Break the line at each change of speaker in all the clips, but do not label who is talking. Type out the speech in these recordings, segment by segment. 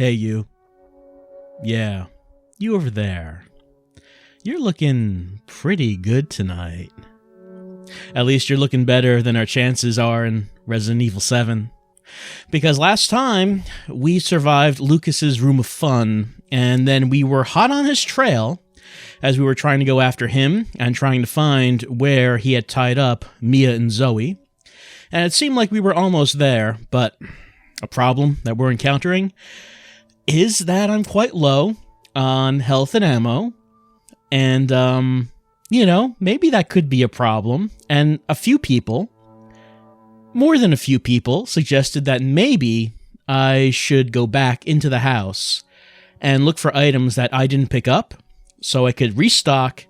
Hey, you. Yeah, you over there. You're looking pretty good tonight. At least you're looking better than our chances are in Resident Evil 7. Because last time, we survived Lucas's room of fun, and then we were hot on his trail as we were trying to go after him and trying to find where he had tied up Mia and Zoe. And it seemed like we were almost there, but a problem that we're encountering is that I'm quite low on health and ammo, and, maybe that could be a problem. And a few people, more than a few people, suggested that maybe I should go back into the house and look for items that I didn't pick up so I could restock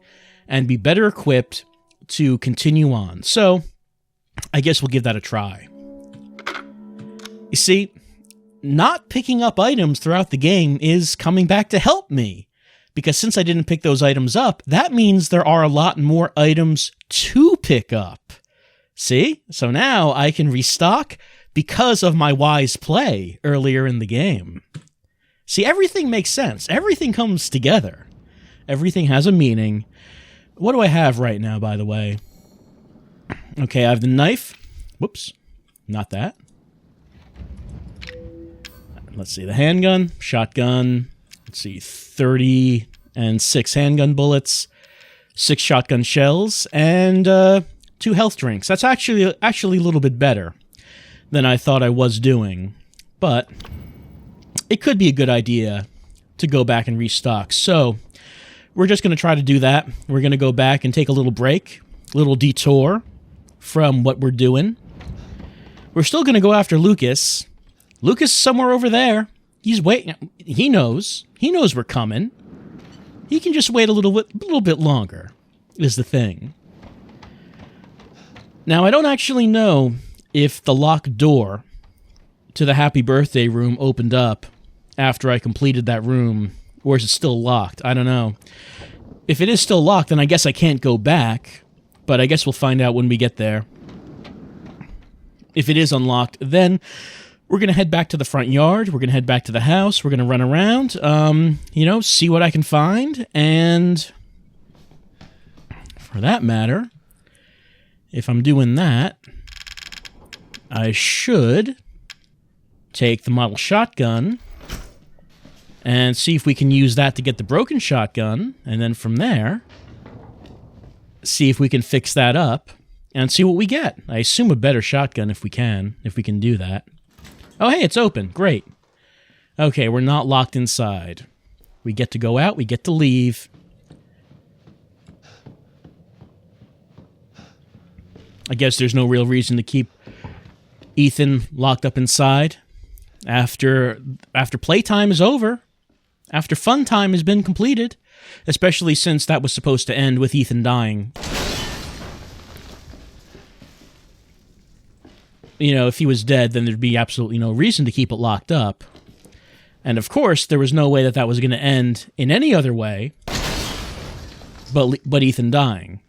and be better equipped to continue on. So, I guess we'll give that a try. You see, not picking up items throughout the game is coming back to help me. Because since I didn't pick those items up, that means there are a lot more items to pick up. See? So now I can restock because of my wise play earlier in the game. See, everything makes sense. Everything comes together. Everything has a meaning. What do I have right now, by the way? Okay, I have the knife. Whoops. Not that. Let's see, the handgun, shotgun, let's see, 36 handgun bullets, 6 shotgun shells, and 2 health drinks. That's actually a little bit better than I thought I was doing, but it could be a good idea to go back and restock. So we're just going to try to do that. We're going to go back and take a little break, a little detour from what we're doing. We're still going to go after Lucas. Lucas is somewhere over there. He's waiting. He knows. He knows we're coming. He can just wait a little bit longer, is the thing. Now, I don't actually know if the locked door to the happy birthday room opened up after I completed that room, or is it still locked? I don't know. If it is still locked, then I guess I can't go back, but I guess we'll find out when we get there. If it is unlocked, then we're going to head back to the front yard. We're going to head back to the house. We're going to run around, see what I can find. And for that matter, if I'm doing that, I should take the model shotgun and see if we can use that to get the broken shotgun. And then from there, see if we can fix that up and see what we get. I assume a better shotgun if we can do that. Oh, hey, it's open. Great. Okay, we're not locked inside. We get to go out. We get to leave. I guess there's no real reason to keep Ethan locked up inside after playtime is over, after fun time has been completed, especially since that was supposed to end with Ethan dying. If he was dead, then there'd be absolutely no reason to keep it locked up. And of course, there was no way that was going to end in any other way but Ethan dying.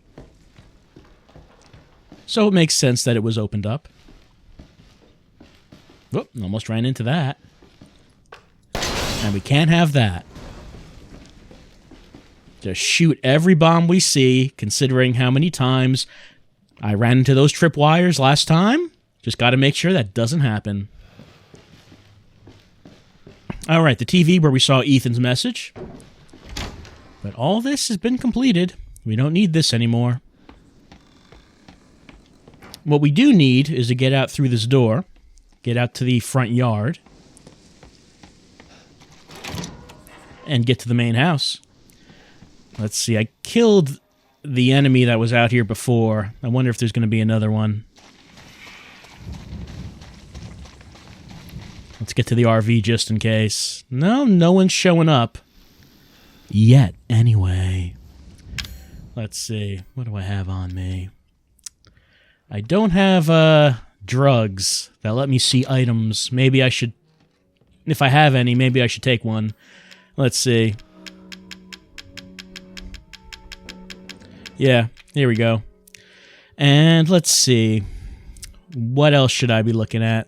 So it makes sense that it was opened up. Whoop, almost ran into that. And we can't have that. Just shoot every bomb we see, considering how many times I ran into those tripwires last time. Just got to make sure that doesn't happen. All right, the TV where we saw Ethan's message. But all this has been completed. We don't need this anymore. What we do need is to get out through this door. Get out to the front yard. And get to the main house. Let's see, I killed the enemy that was out here before. I wonder if there's going to be another one. Let's get to the RV just in case. No one's showing up. Yet, anyway. Let's see. What do I have on me? I don't have drugs that let me see items. Maybe I should... If I have any, maybe I should take one. Let's see. Yeah, here we go. And let's see. What else should I be looking at?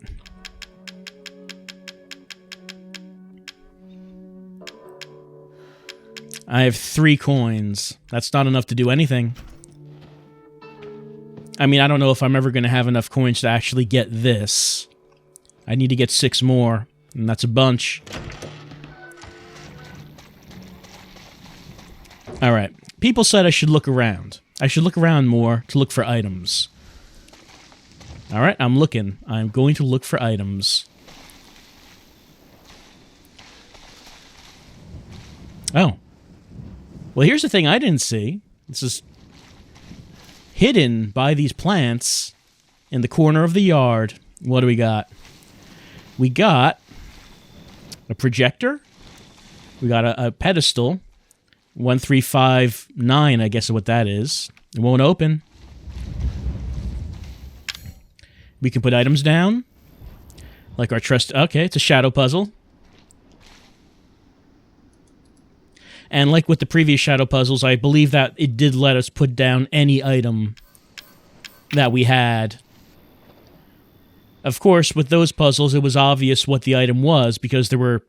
I have 3 coins. That's not enough to do anything. I mean, I don't know if I'm ever going to have enough coins to actually get this. I need to get 6 more, and that's a bunch. Alright, people said I should look around. I should look around more to look for items. Alright, I'm looking. I'm going to look for items. Oh. Well, here's the thing I didn't see. This is hidden by these plants in the corner of the yard. What do we got? We got a projector. We got a pedestal. 1359, I guess is what that is. It won't open. We can put items down. Like our trust... Okay, it's a shadow puzzle. And like with the previous shadow puzzles, I believe that it did let us put down any item that we had. Of course, with those puzzles, it was obvious what the item was because there were...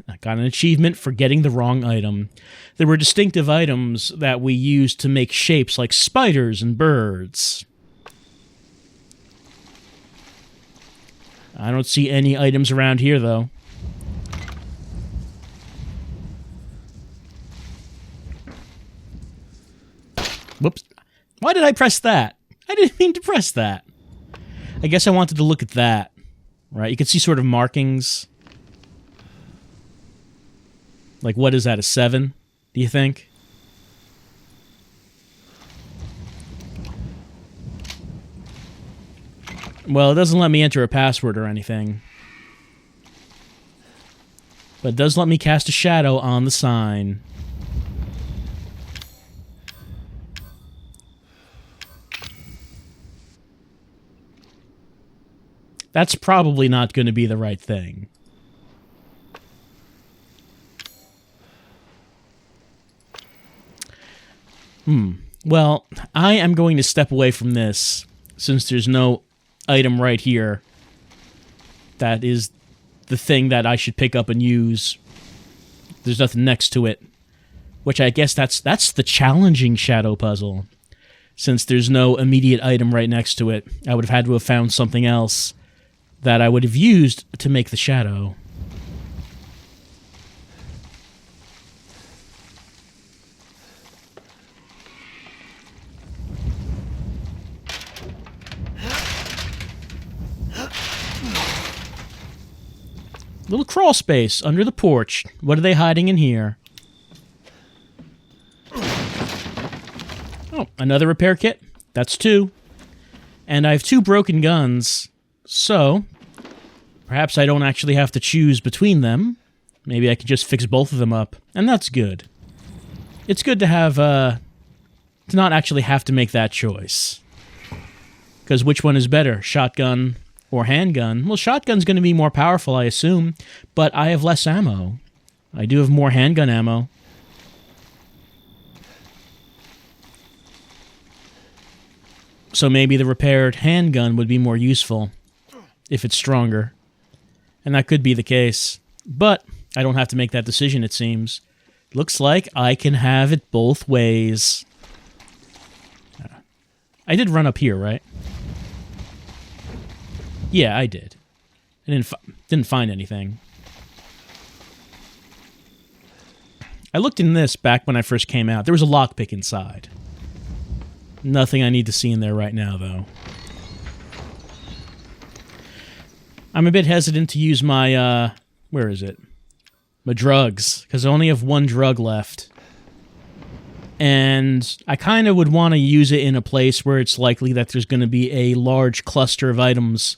I got an achievement for getting the wrong item. There were distinctive items that we used to make shapes like spiders and birds. I don't see any items around here, though. Whoops. Why did I press that? I didn't mean to press that. I guess I wanted to look at that. Right? You can see sort of markings. Like, what is that, a 7, do you think? Well, it doesn't let me enter a password or anything. But it does let me cast a shadow on the sign. That's probably not going to be the right thing. Well, I am going to step away from this, since there's no item right here that is the thing that I should pick up and use. There's nothing next to it. Which I guess that's the challenging shadow puzzle. Since there's no immediate item right next to it, I would have had to have found something else that I would have used to make the shadow. Little crawl space under the porch. What are they hiding in here? Oh, another repair kit. That's 2. And I have 2 broken guns, so perhaps I don't actually have to choose between them. Maybe I can just fix both of them up, and that's good. It's good to have, to not actually have to make that choice. Because which one is better, shotgun or handgun? Well, shotgun's going to be more powerful, I assume, but I have less ammo. I do have more handgun ammo. So maybe the repaired handgun would be more useful if it's stronger. And that could be the case. But I don't have to make that decision, it seems. Looks like I can have it both ways. I did run up here, right? Yeah, I did. I didn't find anything. I looked in this back when I first came out. There was a lockpick inside. Nothing I need to see in there right now, though. I'm a bit hesitant to use my, where is it? My drugs, because I only have 1 drug left. And I kind of would want to use it in a place where it's likely that there's going to be a large cluster of items.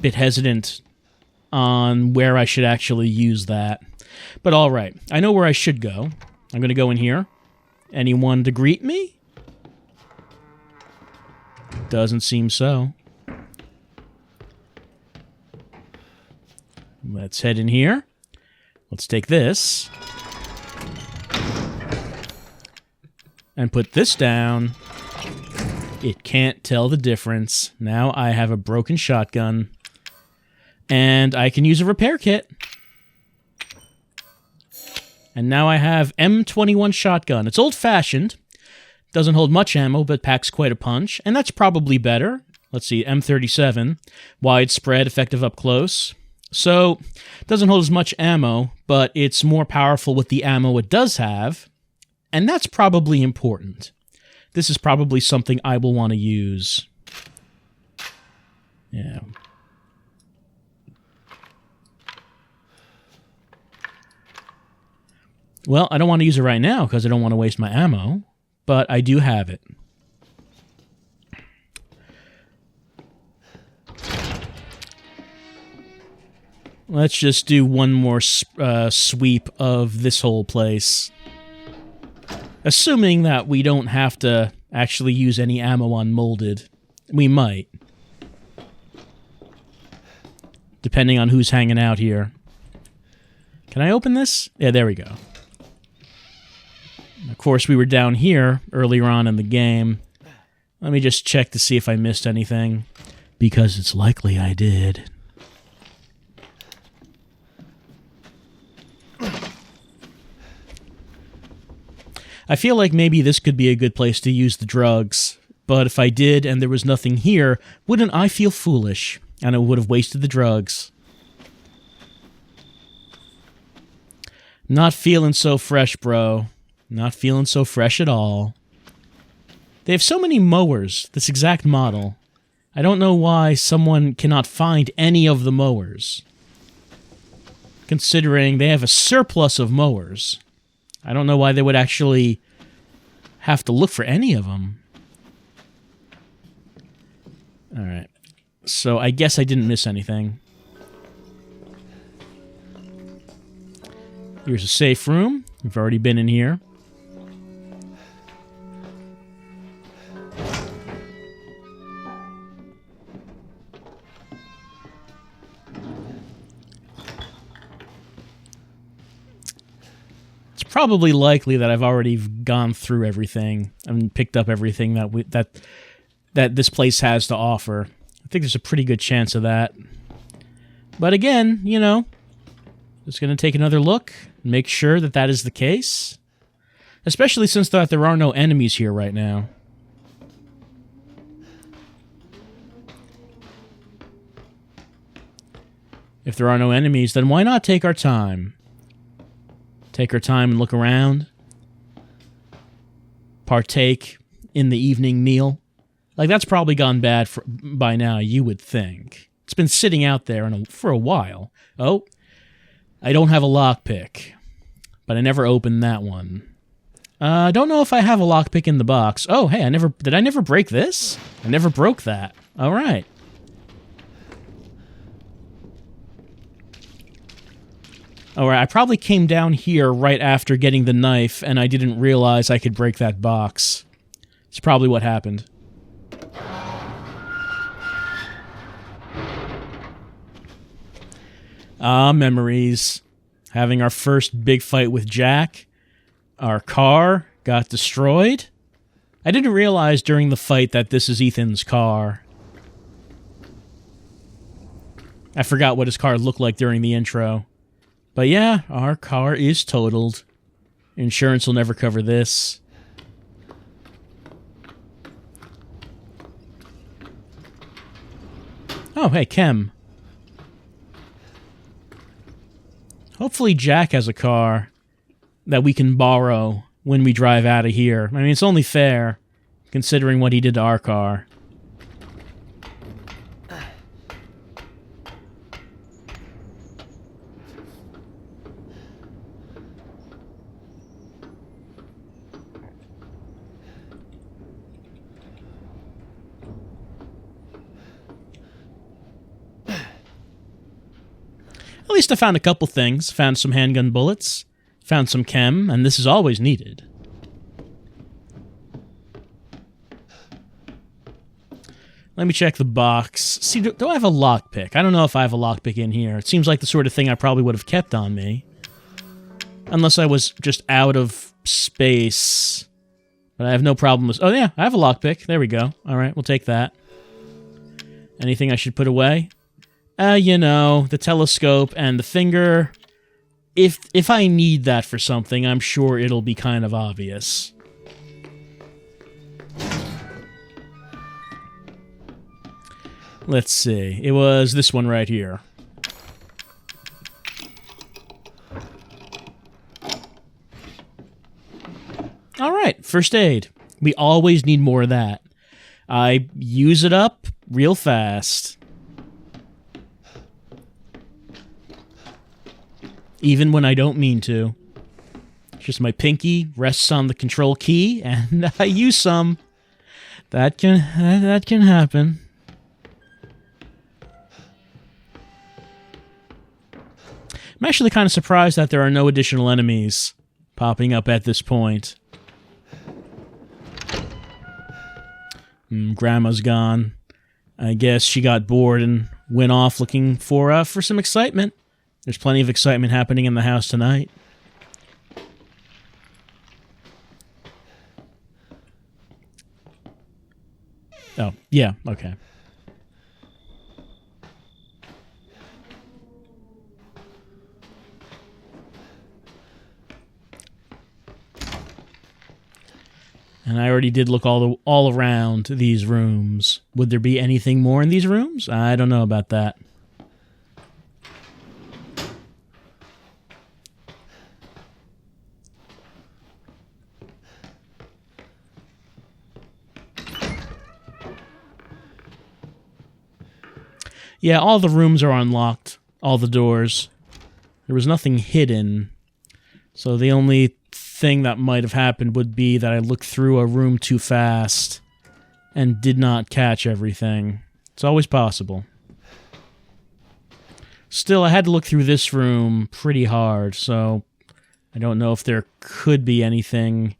Bit hesitant on where I should actually use that. But alright, I know where I should go. I'm going to go in here. Anyone to greet me? Doesn't seem so. Let's head in here. Let's take this. And put this down. It can't tell the difference. Now I have a broken shotgun. And I can use a repair kit. And now I have M21 shotgun. It's old-fashioned. Doesn't hold much ammo, but packs quite a punch. And that's probably better. Let's see, M37. Widespread, effective up close. So, doesn't hold as much ammo, but it's more powerful with the ammo it does have. And that's probably important. This is probably something I will want to use. Yeah. Well, I don't want to use it right now because I don't want to waste my ammo, but I do have it. Let's just do one more sweep of this whole place. Assuming that we don't have to actually use any ammo on molded. We might. Depending on who's hanging out here. Can I open this? Yeah, there we go. Of course, we were down here earlier on in the game. Let me just check to see if I missed anything. Because it's likely I did. I feel like maybe this could be a good place to use the drugs. But if I did and there was nothing here, wouldn't I feel foolish? And I would have wasted the drugs. Not feeling so fresh, bro. Not feeling so fresh at all. They have so many mowers, this exact model. I don't know why someone cannot find any of the mowers. Considering they have a surplus of mowers. I don't know why they would actually have to look for any of them. Alright. So I guess I didn't miss anything. Here's a safe room. We've already been in here. It's probably likely that I've already gone through everything and picked up everything that this place has to offer. I think there's a pretty good chance of that. But again, you know, just going to take another look, make sure that that is the case. Especially since there are no enemies here right now. If there are no enemies, then why not take our time? Take our time and look around. Partake in the evening meal. Like, that's probably gone bad by now, you would think. It's been sitting out there for a while. Oh, I don't have a lockpick. But I never opened that one. I don't know if I have a lockpick in the box. Oh, hey, did I never break this? I never broke that. All right. All right, I probably came down here right after getting the knife, and I didn't realize I could break that box. It's probably what happened. Ah, memories. Having our first big fight with Jack. Our car got destroyed. I didn't realize during the fight that this is Ethan's car. I forgot what his car looked like during the intro. But yeah, our car is totaled. Insurance will never cover this. Oh, hey, Chem. Hopefully Jack has a car that we can borrow when we drive out of here. I mean, it's only fair, considering what he did to our car. At least I found a couple things. Found some handgun bullets. Found some chem, and this is always needed. Let me check the box. See, do I have a lockpick? I don't know if I have a lockpick in here. It seems like the sort of thing I probably would have kept on me. Unless I was just out of space. But I have no problem with... Oh, yeah, I have a lockpick. There we go. All right, we'll take that. Anything I should put away? You know, the telescope and the finger. if I need that for something, I'm sure it'll be kind of obvious. Let's see. It was this one right here. All right, first aid. We always need more of that. I use it up real fast. Even when I don't mean to. Just my pinky rests on the control key, and I use some. That can happen. I'm actually kind of surprised that there are no additional enemies popping up at this point. Grandma's gone. I guess she got bored and went off looking for some excitement. There's plenty of excitement happening in the house tonight. Oh, yeah, okay. And I already did look all around these rooms. Would there be anything more in these rooms? I don't know about that. Yeah, all the rooms are unlocked. All the doors. There was nothing hidden. So the only thing that might have happened would be that I looked through a room too fast and did not catch everything. It's always possible. Still, I had to look through this room pretty hard, so I don't know if there could be anything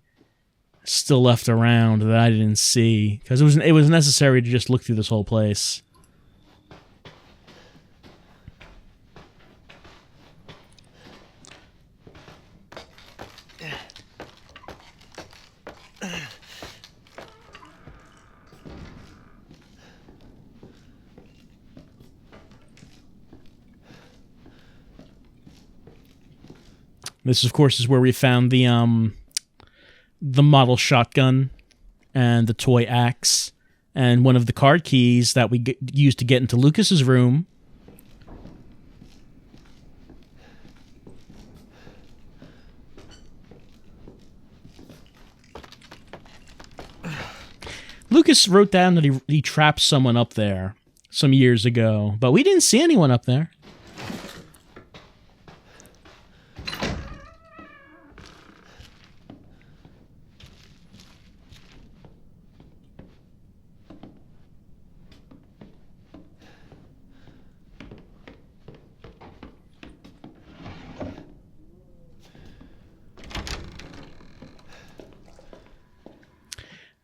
still left around that I didn't see, because it was necessary to just look through this whole place. This, of course, is where we found the model shotgun and the toy axe and one of the card keys that we used to get into Lucas's room. Lucas wrote down that he trapped someone up there some years ago, but we didn't see anyone up there.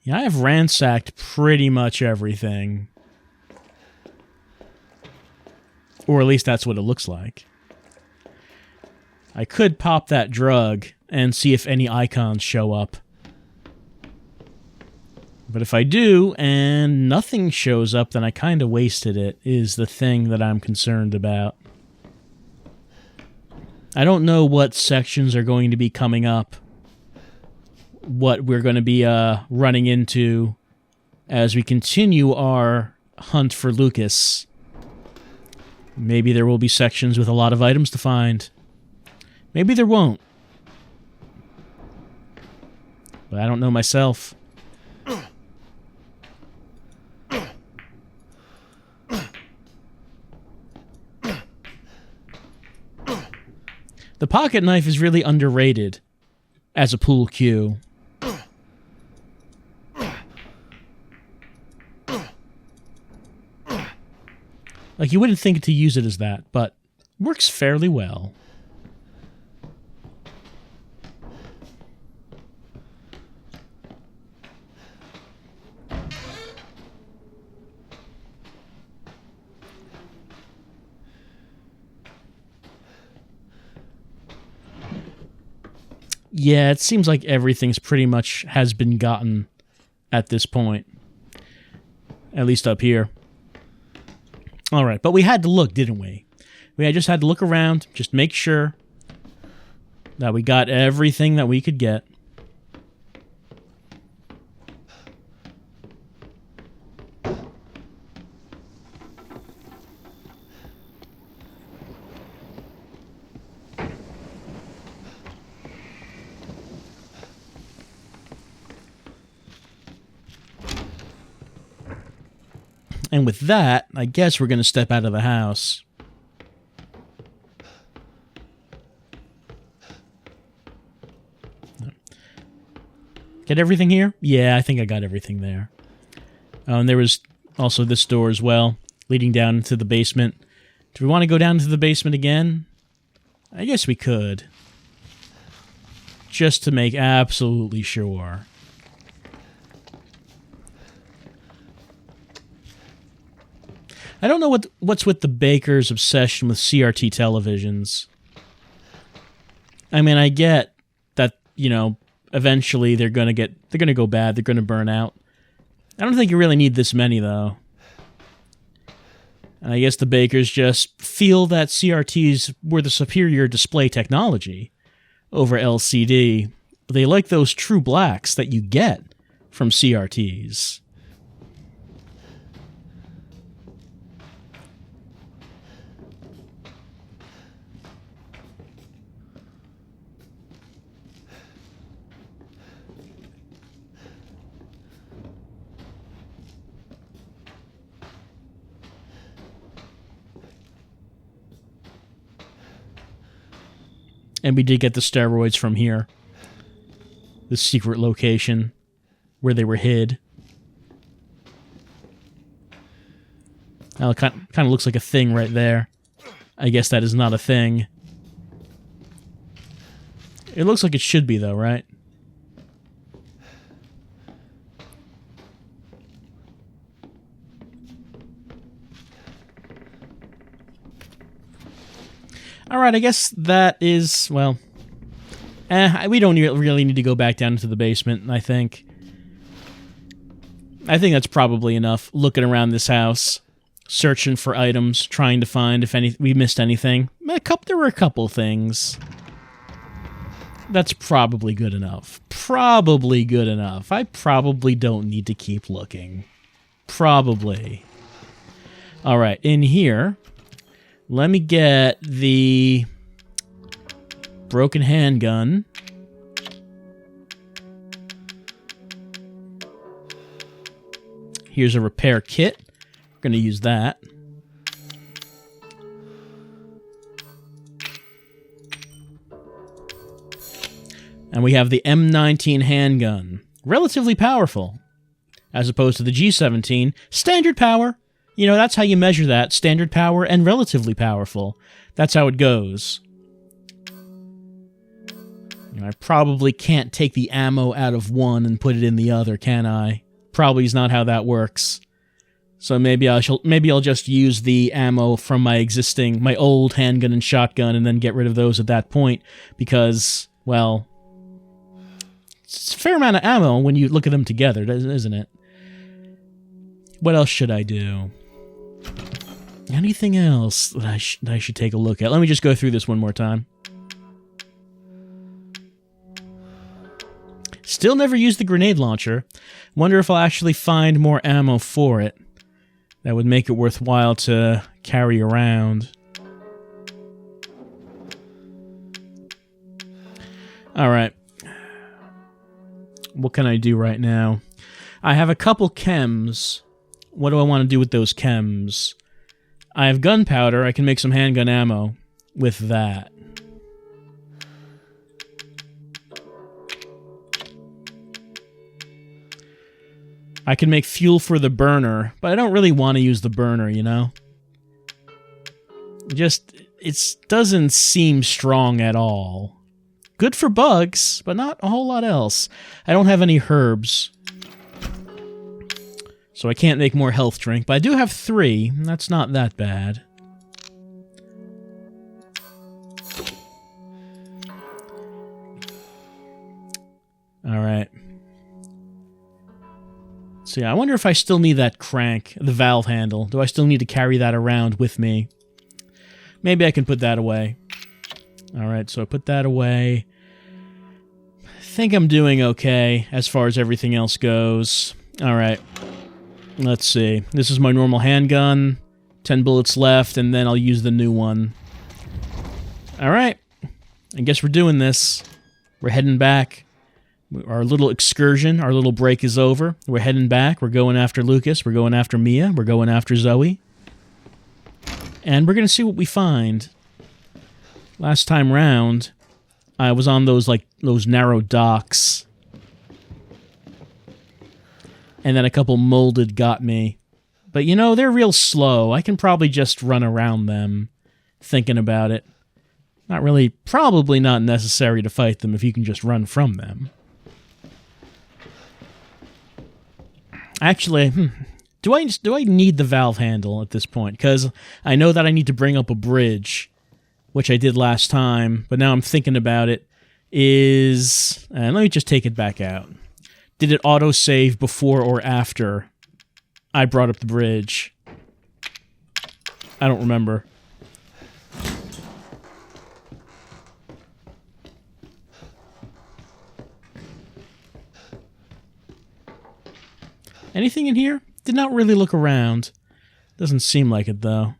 Yeah, I have ransacked pretty much everything. Or at least that's what it looks like. I could pop that drug and see if any icons show up. But if I do, and nothing shows up, then I kind of wasted it, is the thing that I'm concerned about. I don't know what sections are going to be coming up. What we're going to be running into as we continue our hunt for Lucas. Maybe there will be sections with a lot of items to find. Maybe there won't. But I don't know myself. The pocket knife is really underrated as a pool cue. Like, you wouldn't think to use it as that, but works fairly well. Yeah, it seems like everything's pretty much has been gotten at this point. At least up here. All right, but we had to look, didn't we? We just had to look around, just make sure. that we got everything that we could get. And with that, I guess we're going to step out of the house. Get everything here? Yeah, I think I got everything there. Oh, and there was also this door as well, leading down into the basement. Do we want to go down into the basement again? I guess we could. Just to make absolutely sure. I don't know what's with the Bakers' obsession with CRT televisions. I mean, I get that, you know, eventually they're gonna go bad, they're gonna burn out. I don't think you really need this many, though. And I guess the Bakers just feel that CRTs were the superior display technology over LCD. They like those true blacks that you get from CRTs. And we did get the steroids from here. The secret location where they were hid. Now it kind of looks like a thing right there. I guess that is not a thing. It looks like it should be, though, right? Alright, I guess that is, well... we don't really need to go back down into the basement, I think. I think that's probably enough. Looking around this house, searching for items, trying to find if we missed anything. There were a couple things. That's probably good enough. Probably good enough. I probably don't need to keep looking. Probably. Alright, in here... Let me get the broken handgun. Here's a repair kit. We're going to use that. And we have the M19 handgun. Relatively powerful. As opposed to the G17. Standard power. You know, that's how you measure that. Standard power and relatively powerful. That's how it goes. You know, I probably can't take the ammo out of one and put it in the other, can I? Probably is not how that works. So maybe I'll just use the ammo from my old handgun and shotgun and then get rid of those at that point because, well, it's a fair amount of ammo when you look at them together, isn't it? What else should I do? Anything else that I should take a look at? Let me just go through this one more time. Still never used the grenade launcher. Wonder if I'll actually find more ammo for it. That would make it worthwhile to carry around. Alright. What can I do right now? I have a couple chems. What do I want to do with those chems? I have gunpowder. I can make some handgun ammo with that. I can make fuel for the burner, but I don't really want to use the burner, you know? It doesn't seem strong at all. Good for bugs, but not a whole lot else. I don't have any herbs. So I can't make more health drink, but I do have 3. That's not that bad. Alright. So yeah, I wonder if I still need that crank, the valve handle. Do I still need to carry that around with me? Maybe I can put that away. Alright, so I put that away. think I'm doing okay as far as everything else goes. Alright. Let's see. This is my normal handgun. 10 bullets left, and then I'll use the new one. Alright. I guess we're doing this. We're heading back. Our little excursion, our little break is over. We're heading back. We're going after Lucas. We're going after Mia. We're going after Zoe. And we're going to see what we find. Last time round, I was on those narrow docks. And then a couple molded got me. But you know, they're real slow. I can probably just run around them, thinking about it. Not really, probably not necessary to fight them if you can just run from them. Actually, do I need the valve handle at this point? Because I know that I need to bring up a bridge, which I did last time, but now I'm thinking about it, and let me just take it back out. Did it auto-save before or after I brought up the bridge? I don't remember. Anything in here? Did not really look around. Doesn't seem like it, though.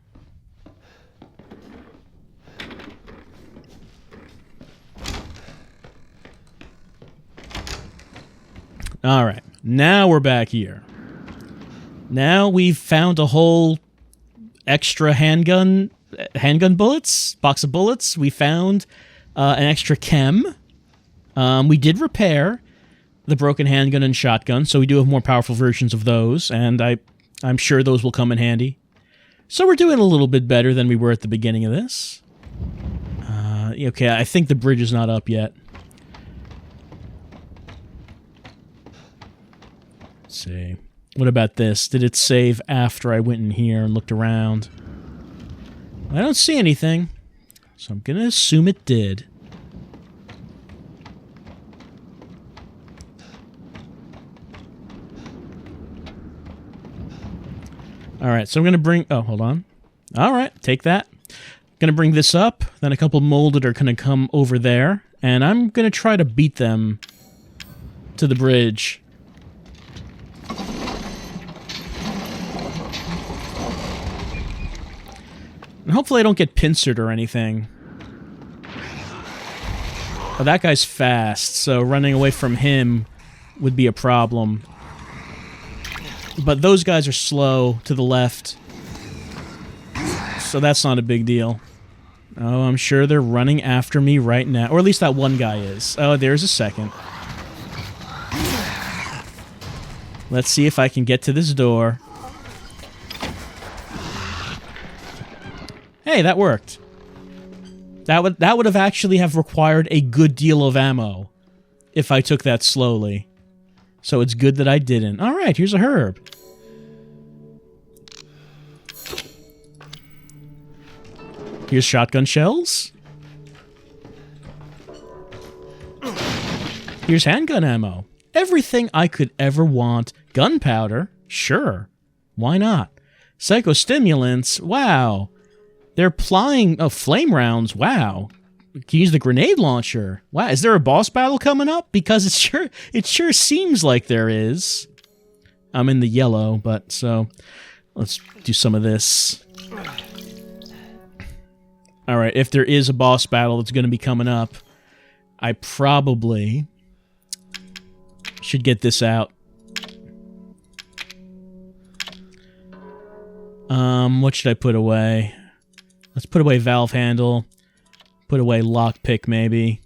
Alright, now we're back here. Now we've found a whole extra handgun bullets, box of bullets. We found an extra chem. We did repair the broken handgun and shotgun, so we do have more powerful versions of those, and I'm sure those will come in handy. So we're doing a little bit better than we were at the beginning of this. Okay, I think the bridge is not up yet. Let's see. What about this? Did it save after I went in here and looked around? I don't see anything, so I'm gonna assume it did. Alright, so I'm going to bring... Oh, hold on. Alright, take that. Going to bring this up. Then a couple molded are going to come over there. And I'm going to try to beat them to the bridge. And hopefully I don't get pincered or anything. Oh, that guy's fast, so running away from him would be a problem. But those guys are slow to the left, so that's not a big deal. Oh, I'm sure they're running after me right now. Or at least that one guy is. Oh, there's a second. Let's see if I can get to this door. Hey, that worked. That would have actually have required a good deal of ammo if I took that slowly. So it's good that I didn't. Alright, here's a herb. Here's shotgun shells. Here's handgun ammo. Everything I could ever want. Gunpowder? Sure. Why not? Psychostimulants? Wow. They're applying flame rounds? Wow. You can use the grenade launcher. Wow, is there a boss battle coming up? Because it sure seems like there is. I'm in the yellow, but so let's do some of this. Alright, if there is a boss battle that's going to be coming up, I probably should get this out. What should I put away? Let's put away valve handle. Put away lockpick, maybe.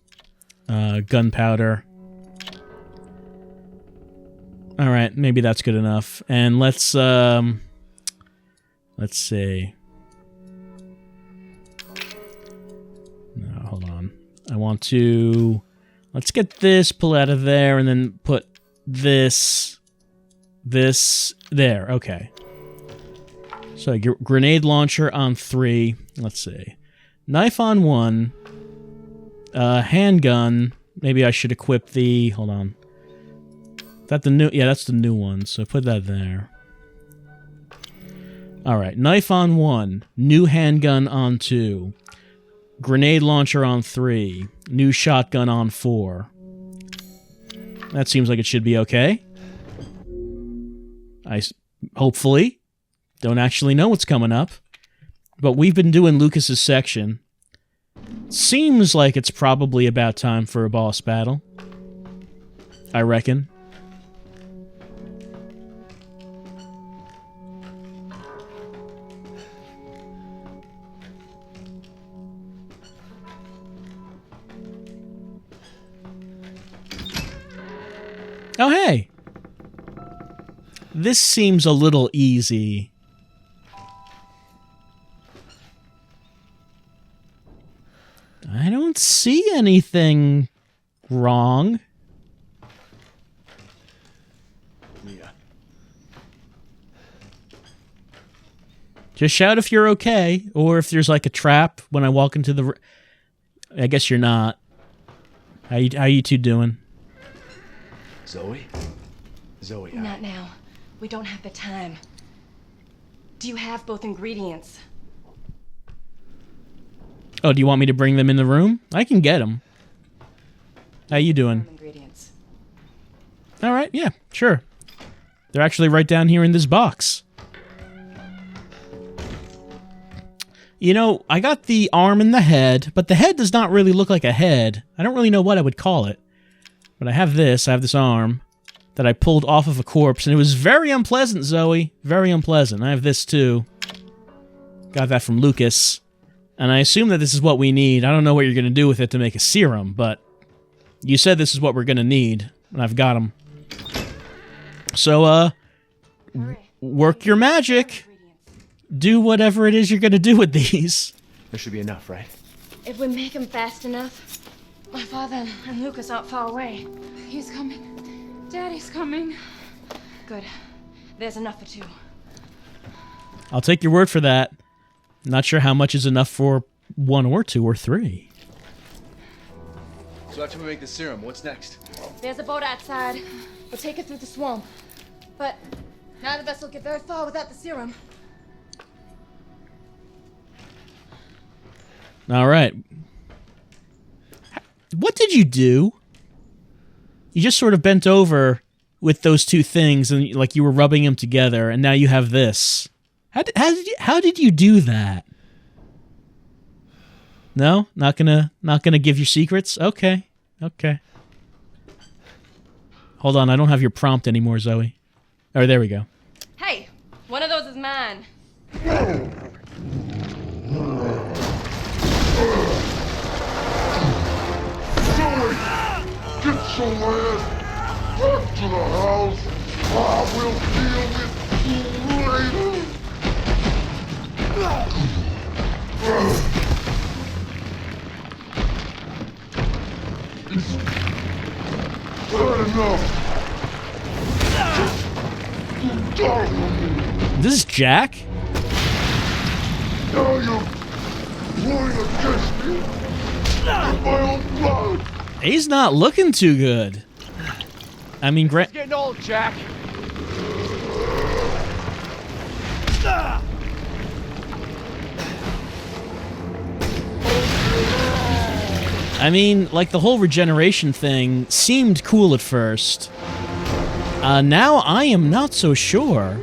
Gunpowder. Alright, maybe that's good enough. And let's see. No, hold on. I want to... Let's get this, pull out of there, and then put this there. Okay. So, grenade launcher on 3. Let's see. Knife on 1. Handgun. Maybe I should equip the... Hold on. Is that the new... Yeah, that's the new one, so put that there. Alright, knife on 1. New handgun on 2. Grenade launcher on 3. New shotgun on 4. That seems like it should be okay. Hopefully don't actually know what's coming up. But we've been doing Lucas's section. Seems like it's probably about time for a boss battle. I reckon. Oh, hey! This seems a little easy. I don't see anything wrong.
Mia.
Just shout if you're okay, or if there's like a trap when I walk into the... I guess you're not. How you two doing?
Zoe? Zoe,
Not now. We don't have the time. Do you have both ingredients?
Oh, do you want me to bring them in the room? I can get them. How you doing?
Ingredients.
All right, yeah, sure. They're actually right down here in this box. You know, I got the arm and the head, but the head does not really look like a head. I don't really know what I would call it. But I have this arm that I pulled off of a corpse, and it was very unpleasant, Zoe. Very unpleasant. I have this, too. Got that from Lucas. And I assume that this is what we need. I don't know what you're going to do with it to make a serum, but you said this is what we're going to need, and I've got them. So, work your magic. Do whatever it is you're going to do with these.
there should be enough, right?
If we make him fast enough, my father and Lucas aren't far away.
He's coming. Daddy's coming.
Good. There's enough for 2.
I'll take your word for that. Not sure how much is enough for 1 or 2 or 3.
So after we make the serum, what's next?
There's a boat outside. We'll take it through the swamp. But none of us will get very far without the serum.
All right. What did you do? You just sort of bent over with those 2 things, and like you were rubbing them together, and now you have this. How did you do that? No, not gonna give your secrets. Okay. Hold on, I don't have your prompt anymore, Zoe. Oh, there we go.
Hey, one of those is mine.
Zoe, get your ass back to the house. I will deal with you later. It's bad enough. You die with me.
This is Jack?
Now you're pulling against me with my own blood.
He's not looking too good. I mean,
It's getting old, Jack.
like the whole regeneration thing seemed cool at first. Now I am not so sure.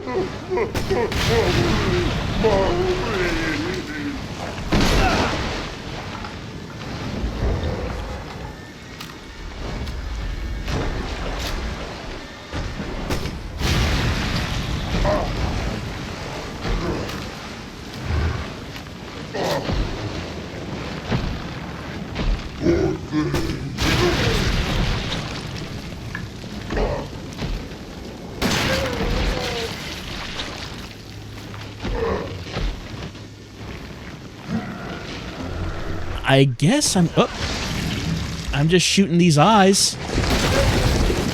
I guess I'm just shooting these eyes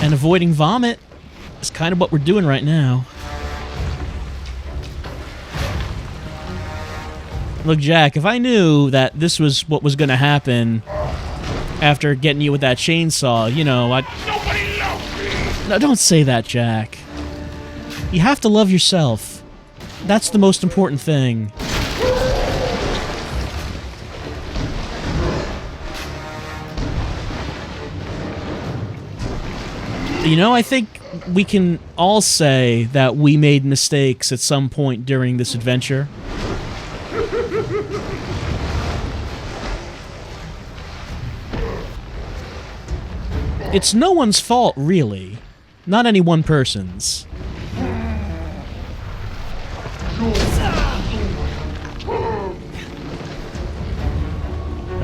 and avoiding vomit. It's kind of what we're doing right now. Look, Jack, if I knew that this was what was going to happen after getting you with that chainsaw, you know,
Nobody loves me.
No, don't say that, Jack. You have to love yourself. That's the most important thing. You know, I think we can all say that we made mistakes at some point during this adventure. It's no one's fault, really. Not any one person's.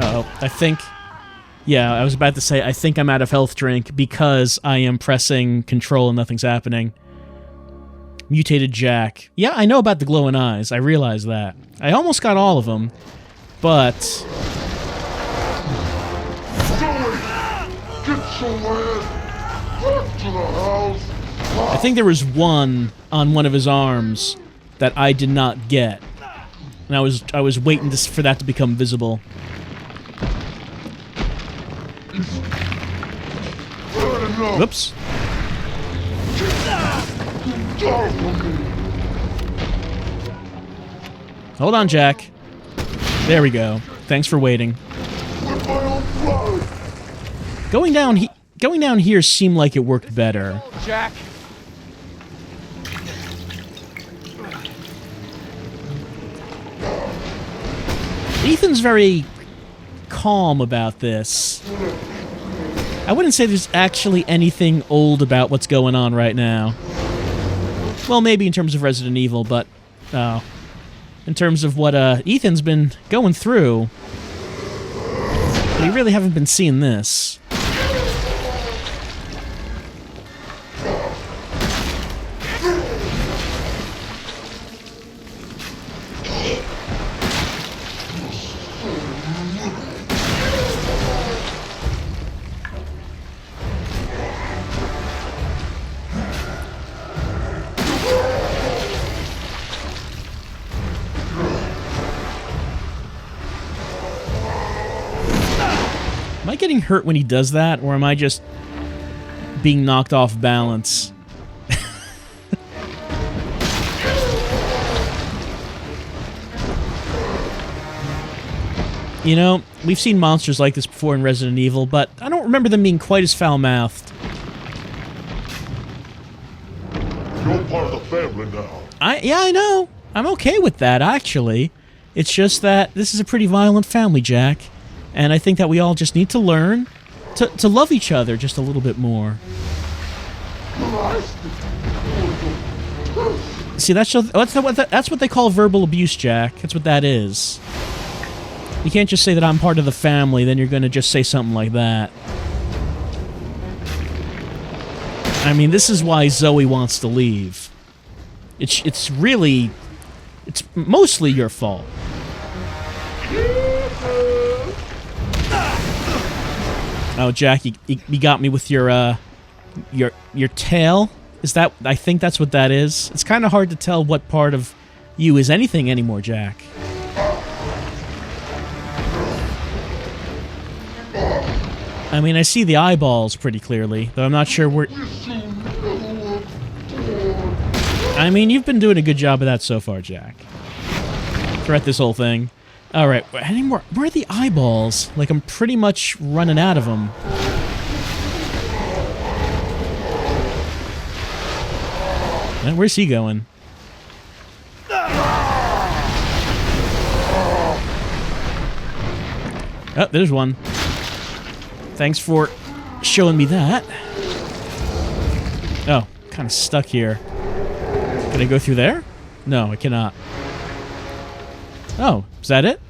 Uh-oh, I think... Yeah, I was about to say, I think I'm out of health drink because I am pressing control and nothing's happening. Mutated Jack. Yeah, I know about the glowing eyes. I realize that. I almost got all of them, but... I think there was one on one of his arms that I did not get. And I was waiting for that to become visible. Whoops. Hold on, Jack. There we go. Thanks for waiting. Going down here seemed like it worked better.
Jack.
Ethan's very calm about this. I wouldn't say there's actually anything old about what's going on right now. Well, maybe in terms of Resident Evil, but in terms of what Ethan's been going through, we really haven't been seeing this. Am I getting hurt when he does that, or am I just being knocked off balance? You know, we've seen monsters like this before in Resident Evil, but I don't remember them being quite as foul-mouthed.
You're part of the family now.
Yeah, I know. I'm okay with that, actually. It's just that this is a pretty violent family, Jack. And I think that we all just need to learn to love each other just a little bit more. See, that's what they call verbal abuse, Jack. That's what that is. You can't just say that I'm part of the family, then you're going to just say something like that. I mean, this is why Zoe wants to leave. It's mostly your fault. Oh, Jack, you got me with your tail. Is that? I think that's what that is. It's kind of hard to tell what part of you is anything anymore, Jack. I mean, I see the eyeballs pretty clearly, though I'm not sure where... I mean, you've been doing a good job of that so far, Jack. Throughout this whole thing. Alright, where are the eyeballs? Like, I'm pretty much running out of them. And where's he going? Oh, there's one. Thanks for showing me that. Oh, kind of stuck here. Can I go through there? No, I cannot. Oh, is that it?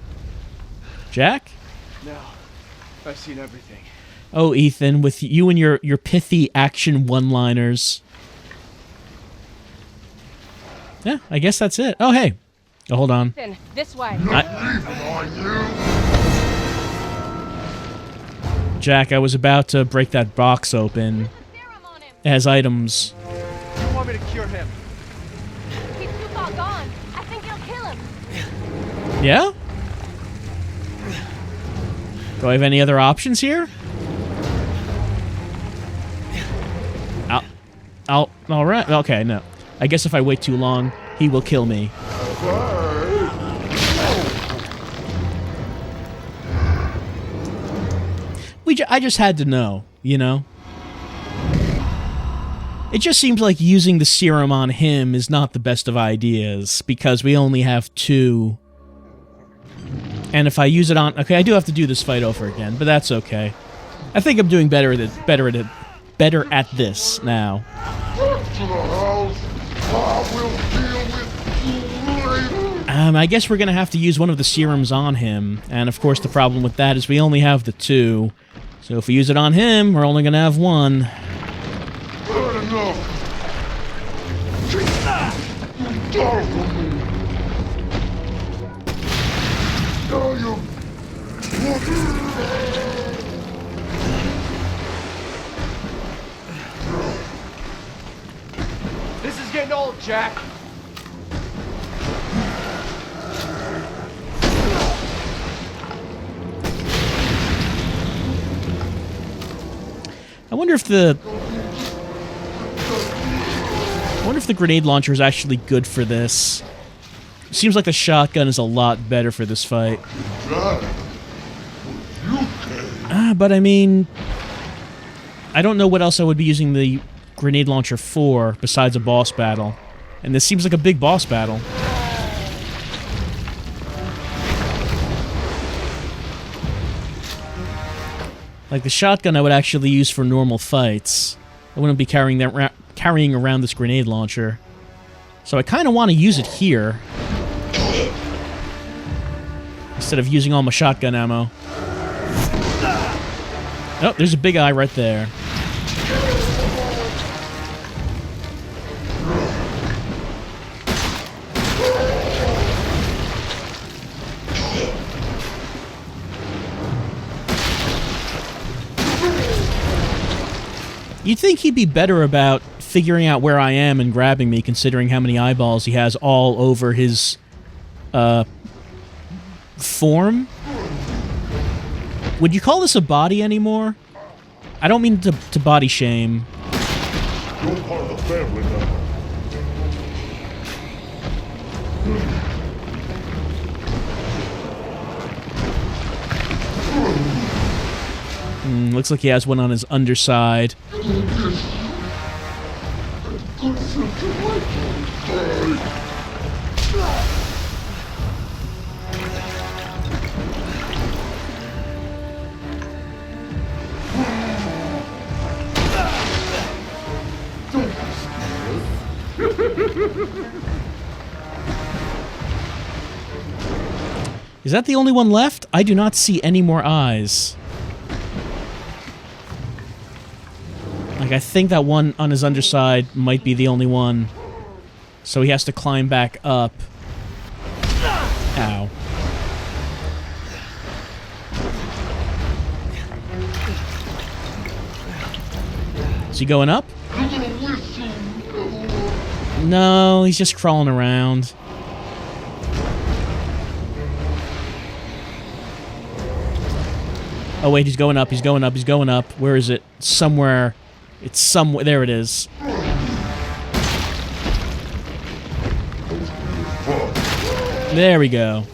Jack?
No, I've seen everything.
Oh, Ethan, with you and your pithy action one-liners. Yeah, I guess that's it. Oh, hey. Oh, hold on.
Ethan, this way.
Jack, I was about to break that box open. It has items.
You want me to cure him?
He's too far gone. I think it'll kill him.
Yeah? Do I have any other options here? All right. Okay, no. I guess if I wait too long, he will kill me. I just had to know, you know? It just seems like using the serum on him is not the best of ideas, because we only have 2. And if I use it on... Okay, I do have to do this fight over again, but that's okay. I think I'm doing better at this now.
Back to the house. I will deal with you later.
I guess we're gonna have to use one of the serums on him, and of course the problem with that is we only have the 2. So if we use it on him, we're only gonna have 1.
Bad enough. You die for me. Now you...
This is getting old, Jack.
I wonder if the grenade launcher is actually good for this. Seems like the shotgun is a lot better for this fight. But I mean, I don't know what else I would be using the grenade launcher for besides a boss battle. And this seems like a big boss battle. Like the shotgun I would actually use for normal fights. I wouldn't be carrying around this grenade launcher. So I kind of want to use it here instead of using all my shotgun ammo. Oh, there's a big eye right there. You'd think he'd be better about figuring out where I am and grabbing me, considering how many eyeballs he has all over his, form? Would you call this a body anymore? I don't mean to body shame.
You're part of the family now.
Looks like he has one on his underside. Is that the only one left? I do not see any more eyes. Like, I think that one on his underside might be the only one. So he has to climb back up. Ow. Is he going up? No, he's just crawling around. Oh wait, he's going up, he's going up, he's going up. Where is it? Somewhere. It's somewhere. There it is. There we go.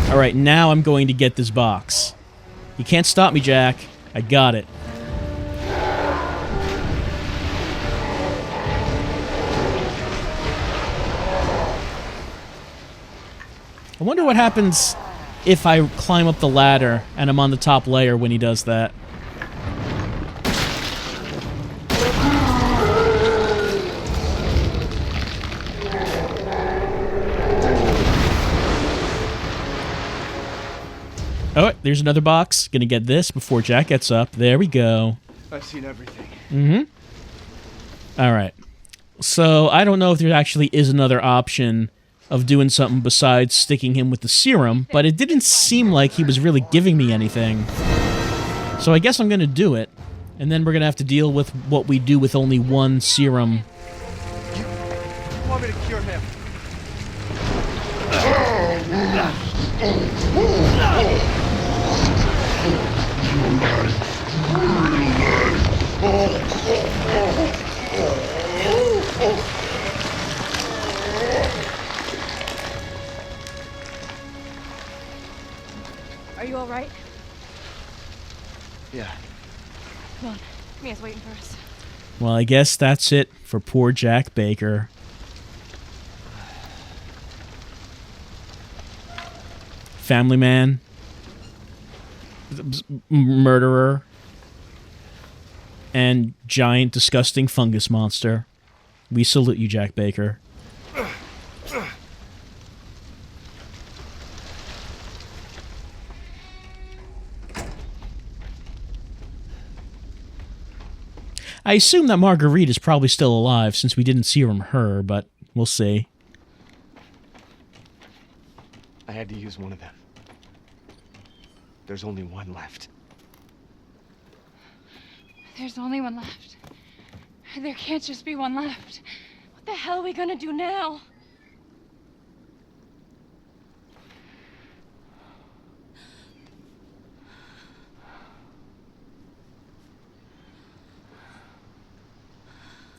Alright, now I'm going to get this box. You can't stop me, Jack. I got it. I wonder what happens if I climb up the ladder and I'm on the top layer when he does that. Oh, there's another box. Gonna get this before Jack gets up. There we go.
I've seen everything.
Mm-hmm. Alright. So, I don't know if there actually is another option of doing something besides sticking him with the serum, but it didn't seem like he was really giving me anything. So I guess I'm gonna do it, and then we're gonna have to deal with what we do with only one serum.
You want me to cure him?
Are you all right?
Yeah.
Come on. Mia's waiting for us.
Well, I guess that's it for poor Jack Baker. Family man. Murderer. And giant, disgusting fungus monster. We salute you, Jack Baker. I assume that Marguerite is probably still alive since we didn't see her from her, but we'll see.
I had to use one of them. There's only one left.
There's only one left. There can't just be one left. What the hell are we gonna do now?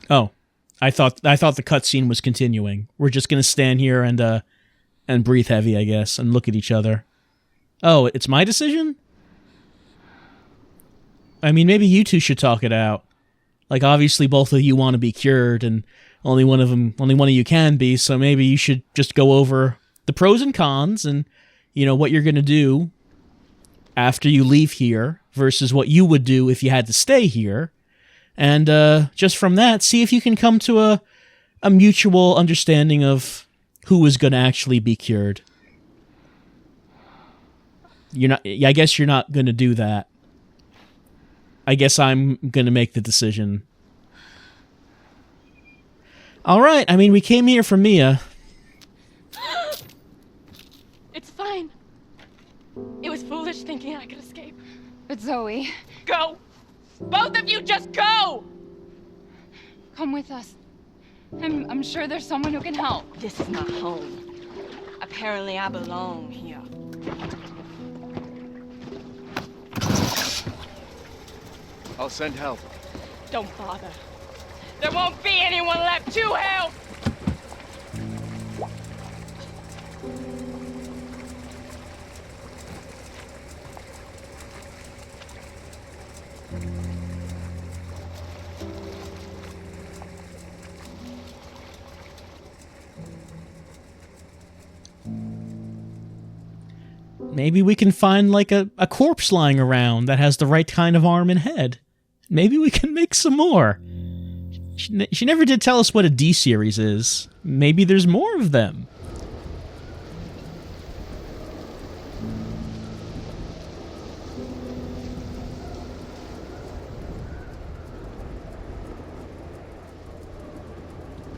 Oh, I thought the cutscene was continuing. We're just gonna stand here and breathe heavy, I guess, and look at each other. Oh, it's my decision? I mean, maybe you two should talk it out. Like, obviously, both of you want to be cured, and only one of you can be. So maybe you should just go over the pros and cons, and what you're gonna do after you leave here versus what you would do if you had to stay here. And just from that, see if you can come to a mutual understanding of who is going to actually be cured. I guess you're not going to do that. I guess I'm going to make the decision. All right, I mean, we came here for Mia.
It's fine. It was foolish thinking I could escape.
But Zoe,
Go! Both of you just go!
come with us. I'm sure there's someone who can help.
This is not home. Apparently I belong here.
I'll send help.
Don't bother. There won't be anyone left to help!
Maybe we can find, like, a corpse lying around that has the right kind of arm and head. Maybe we can make some more. She never did tell us what a D-series is. Maybe there's more of them.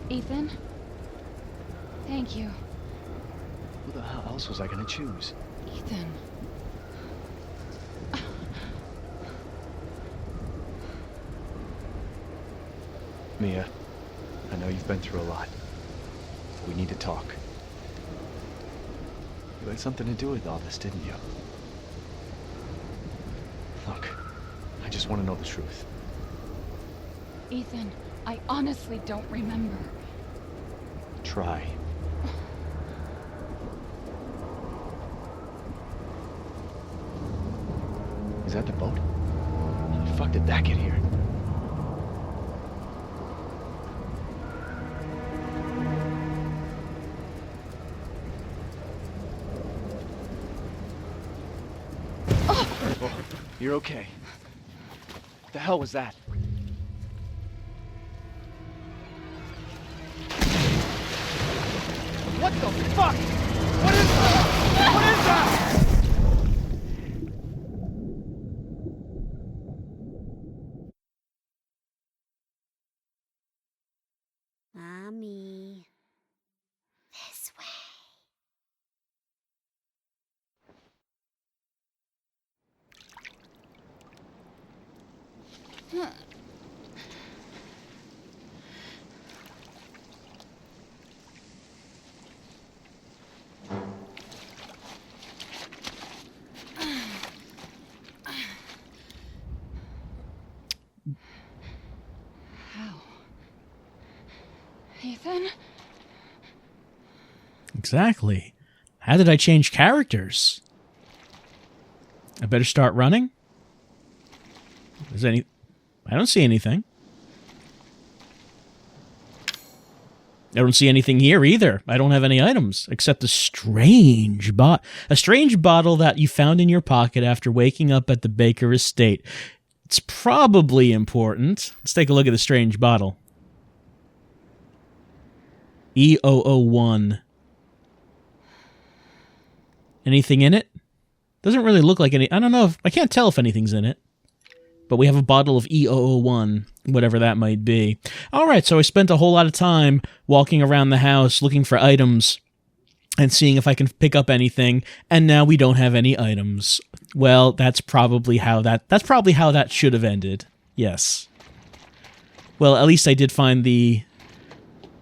Ethan? Thank you.
Who the hell else was I gonna choose?
Ethan.
Mia, I know you've been through a lot. We need to talk. You had something to do with all this, didn't you? Look, I just want to know the truth.
Ethan, I honestly don't remember.
Try. Is that the boat? How the fuck did that get here? Oh, you're okay. What the hell was that? What the fuck? What is that? What is that?
Mommy. This way.
How? Ethan?
Exactly. How did I change characters? I better start running? I don't see anything. I don't see anything here either. I don't have any items except a strange bottle that you found in your pocket after waking up at the Baker estate. It's probably important. Let's take a look at the strange bottle. E001. Anything in it? Doesn't really look like any. I don't know if I can't tell if anything's in it. But we have a bottle of E001, whatever that might be. All right, so I spent a whole lot of time walking around the house looking for items and seeing if I can pick up anything, and now we don't have any items. Well, that's probably how that should have ended. Yes. Well, at least I did find the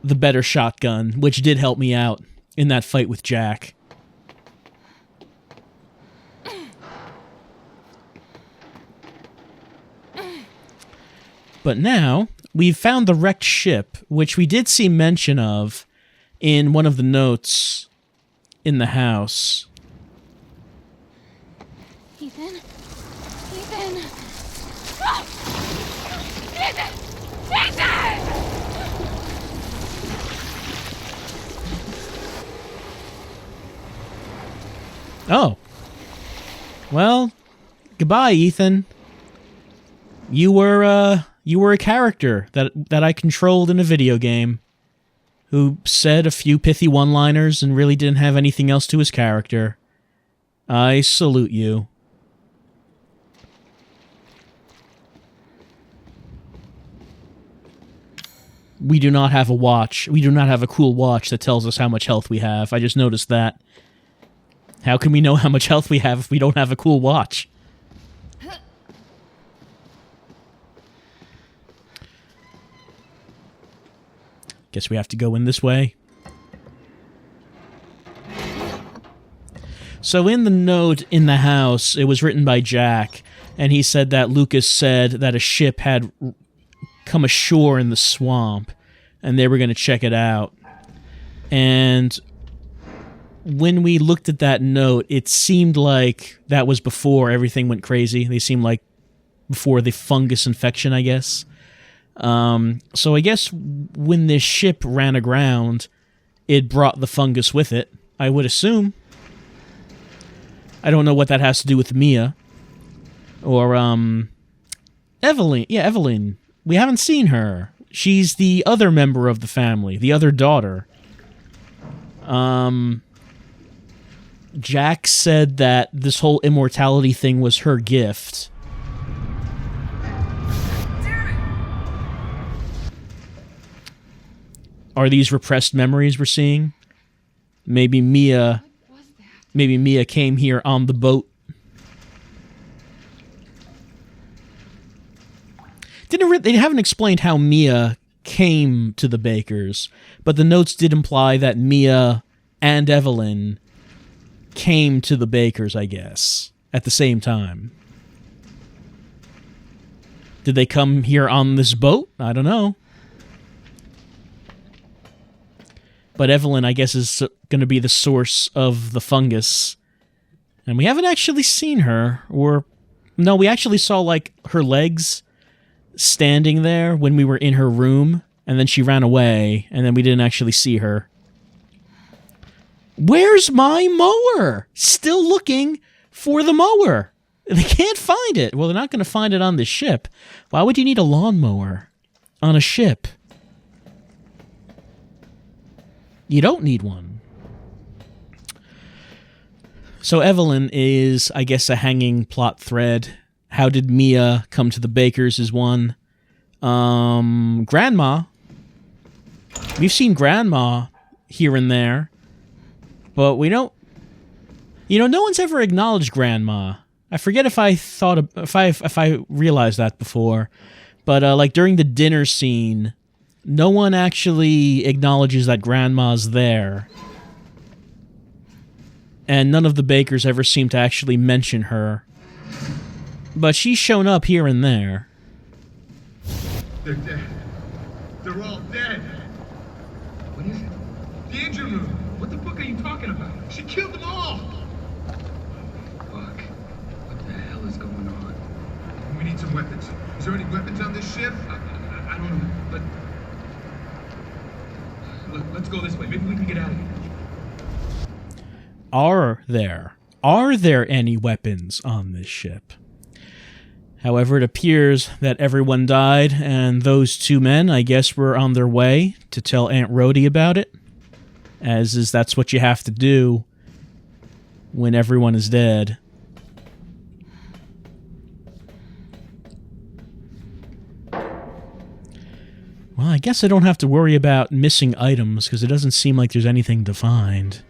better shotgun, which did help me out in that fight with Jack. But now, we've found the wrecked ship, which we did see mention of in one of the notes in the house.
Ethan? Ethan! Oh! Ethan! Ethan!
Oh. Well, goodbye, Ethan. You were a character that I controlled in a video game who said a few pithy one-liners and really didn't have anything else to his character. I salute you. We do not have a watch. We do not have a cool watch that tells us how much health we have. I just noticed that. How can we know how much health we have if we don't have a cool watch? Guess we have to go in this way. So in the note in the house, it was written by Jack, and he said that Lucas said that a ship had come ashore in the swamp, and they were going to check it out. And when we looked at that note, it seemed like that was before everything went crazy. They seemed like before the fungus infection, I guess. So I guess when this ship ran aground, it brought the fungus with it, I would assume. I don't know what that has to do with Mia. Or, Evelyn. Yeah, Evelyn. We haven't seen her. She's the other member of the family, the other daughter. Jack said that this whole immortality thing was her gift. Are these repressed memories we're seeing? Maybe Mia came here on the boat. They haven't explained how Mia came to the Bakers, but the notes did imply that Mia and Evelyn came to the Bakers, I guess, at the same time. Did they come here on this boat? I don't know. But Evelyn, I guess, is going to be the source of the fungus. And we haven't actually seen her. No, we actually saw, like, her legs standing there when we were in her room. And then she ran away. And then we didn't actually see her. Where's my mower? Still looking for the mower. They can't find it. Well, they're not going to find it on the ship. Why would you need a lawnmower on a ship? You don't need one. So Evelyn is, I guess, a hanging plot thread. How did Mia come to the Bakers is one. Grandma. We've seen Grandma here and there. But we don't... You know, no one's ever acknowledged Grandma. I forget if I realized that before. But, like, during the dinner scene... No one actually acknowledges that Grandma's there. And none of the Bakers ever seem to actually mention her. But she's shown up here and there.
They're dead. They're all dead. What is it? The engine room. What the fuck are you talking about? She killed them all. Fuck. What the hell is going on? We need some weapons. Is there any weapons on this ship? I don't know, but... Look, Let's go this way. Maybe we can get out of here.
Are there any weapons on this ship? However, it appears that everyone died, and those two men, I guess, were on their way to tell Aunt Rhody about it, that's what you have to do when everyone is dead. Well, I guess I don't have to worry about missing items, because it doesn't seem like there's anything to find.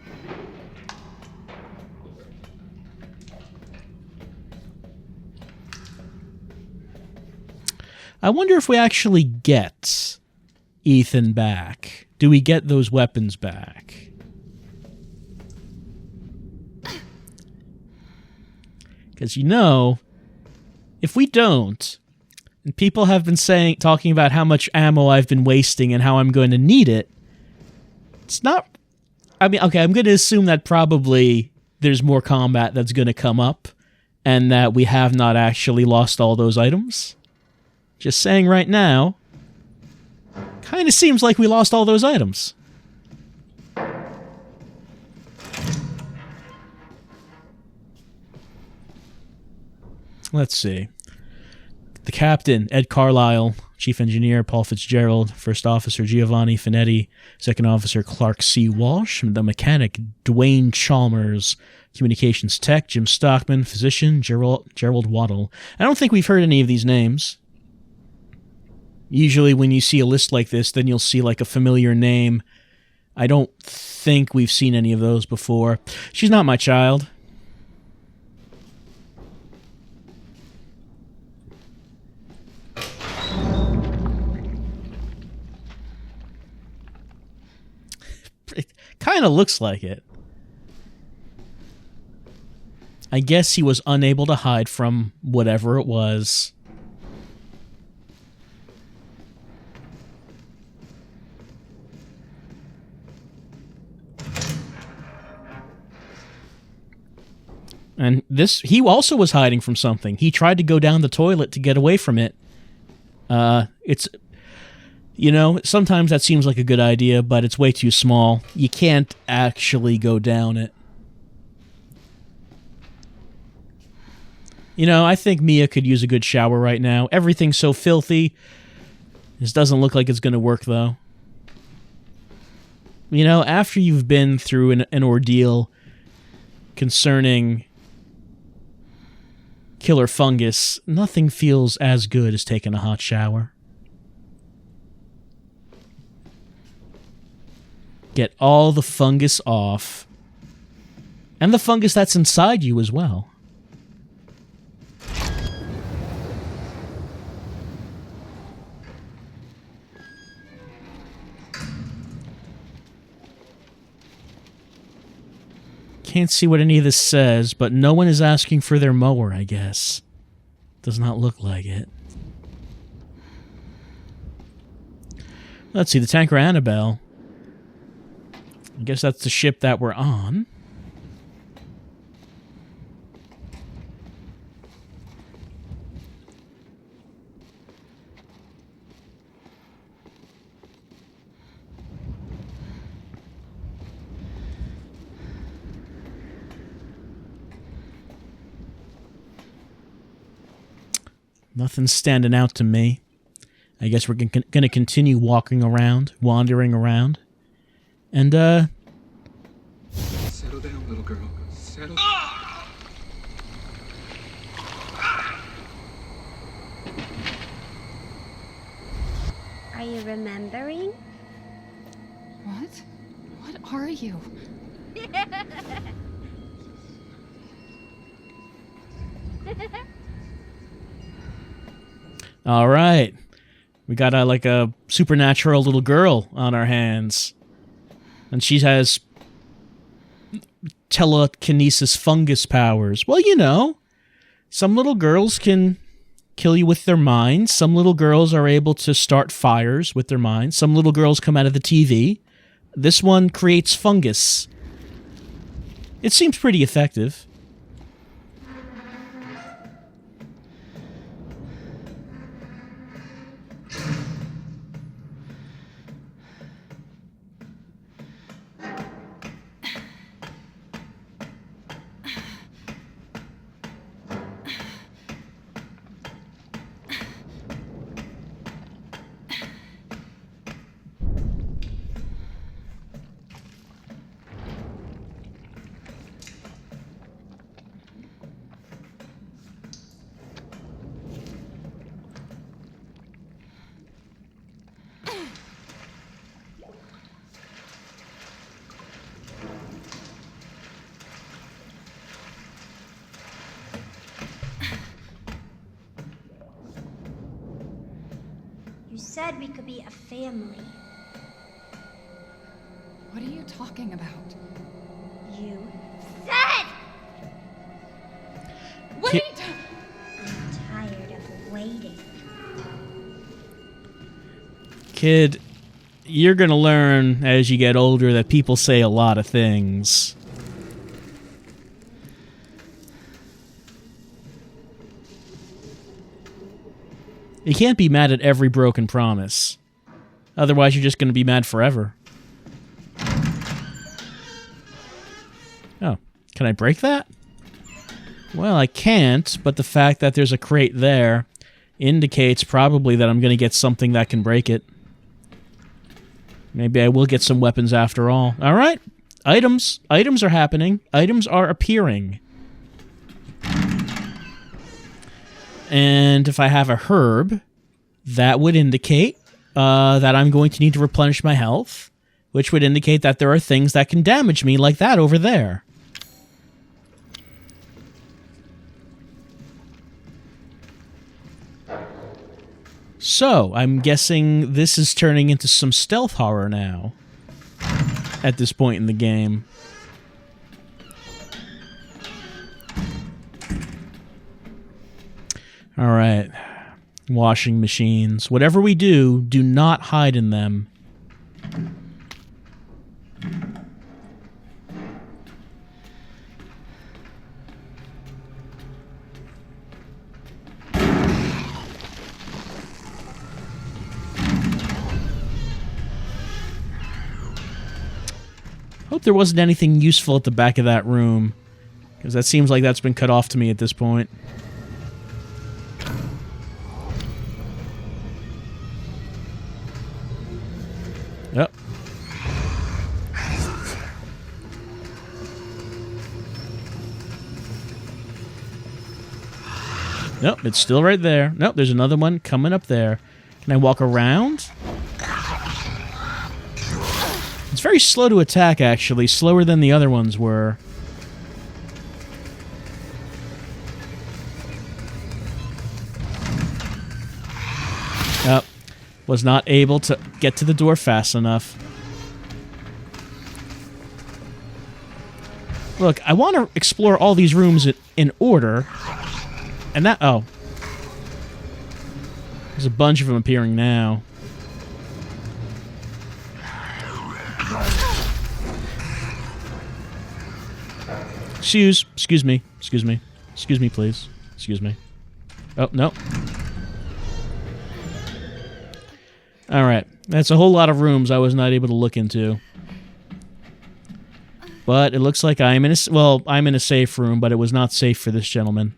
I wonder if we actually get Ethan back. Do we get those weapons back? Because, if we don't, and people have been talking about how much ammo I've been wasting and how I'm going to need it, it's not... I mean, okay, I'm going to assume that probably there's more combat that's going to come up, and that we have not actually lost all those items. Just saying right now, kind of seems like we lost all those items. Let's see. The captain, Ed Carlisle. Chief engineer, Paul Fitzgerald. First officer, Giovanni Finetti. Second officer, Clark C. Walsh. The mechanic, Dwayne Chalmers. Communications tech, Jim Stockman. Physician, Gerald Waddle. I don't think we've heard any of these names. Usually when you see a list like this, then you'll see like a familiar name. I don't think we've seen any of those before. She's not my child. It kind of looks like it. I guess he was unable to hide from whatever it was. And he also was hiding from something. He tried to go down the toilet to get away from it. Sometimes that seems like a good idea, but it's way too small. You can't actually go down it. I think Mia could use a good shower right now. Everything's so filthy. This doesn't look like it's going to work, though. After you've been through an ordeal concerning killer fungus, nothing feels as good as taking a hot shower. Get all the fungus off. And the fungus that's inside you as well. Can't see what any of this says, but no one is asking for their mower, I guess. Does not look like it. Let's see, the tanker Annabelle. I guess that's the ship that we're on. Nothing's standing out to me. I guess we're going to continue wandering around. And,
Settle down, little girl. Settle.
Are you remembering?
What? What are you?
all right. We got a supernatural little girl on our hands. And she has telekinesis fungus powers. Well, some little girls can kill you with their minds. Some little girls are able to start fires with their minds. Some little girls come out of the TV. This one creates fungus. It seems pretty effective.
said we could be a family.
What are you talking about?
You said!
What are you
I'm tired of waiting.
Kid, you're gonna learn as you get older that people say a lot of things. You can't be mad at every broken promise. Otherwise, you're just gonna be mad forever. Oh, can I break that? Well, I can't, but the fact that there's a crate there indicates probably that I'm going to get something that can break it. Maybe I will get some weapons after all. Alright, items. Items are happening. Items are appearing. And if I have a herb, that would indicate that I'm going to need to replenish my health, which would indicate that there are things that can damage me like that over there. So, I'm guessing this is turning into some stealth horror now, at this point in the game. Alright. Washing machines. Whatever we do, do not hide in them. Hope there wasn't anything useful at the back of that room, because that seems like that's been cut off to me at this point. Yep. Nope, it's still right there. Nope, there's another one coming up there. Can I walk around? It's very slow to attack, actually. Slower than the other ones were. Oh, was not able to get to the door fast enough. Look, I want to explore all these rooms in order. And that... Oh. There's a bunch of them appearing now. Excuse me, please. Excuse me. Oh, no. Alright, that's a whole lot of rooms I was not able to look into. But it looks like I'm in a safe room, but it was not safe for this gentleman.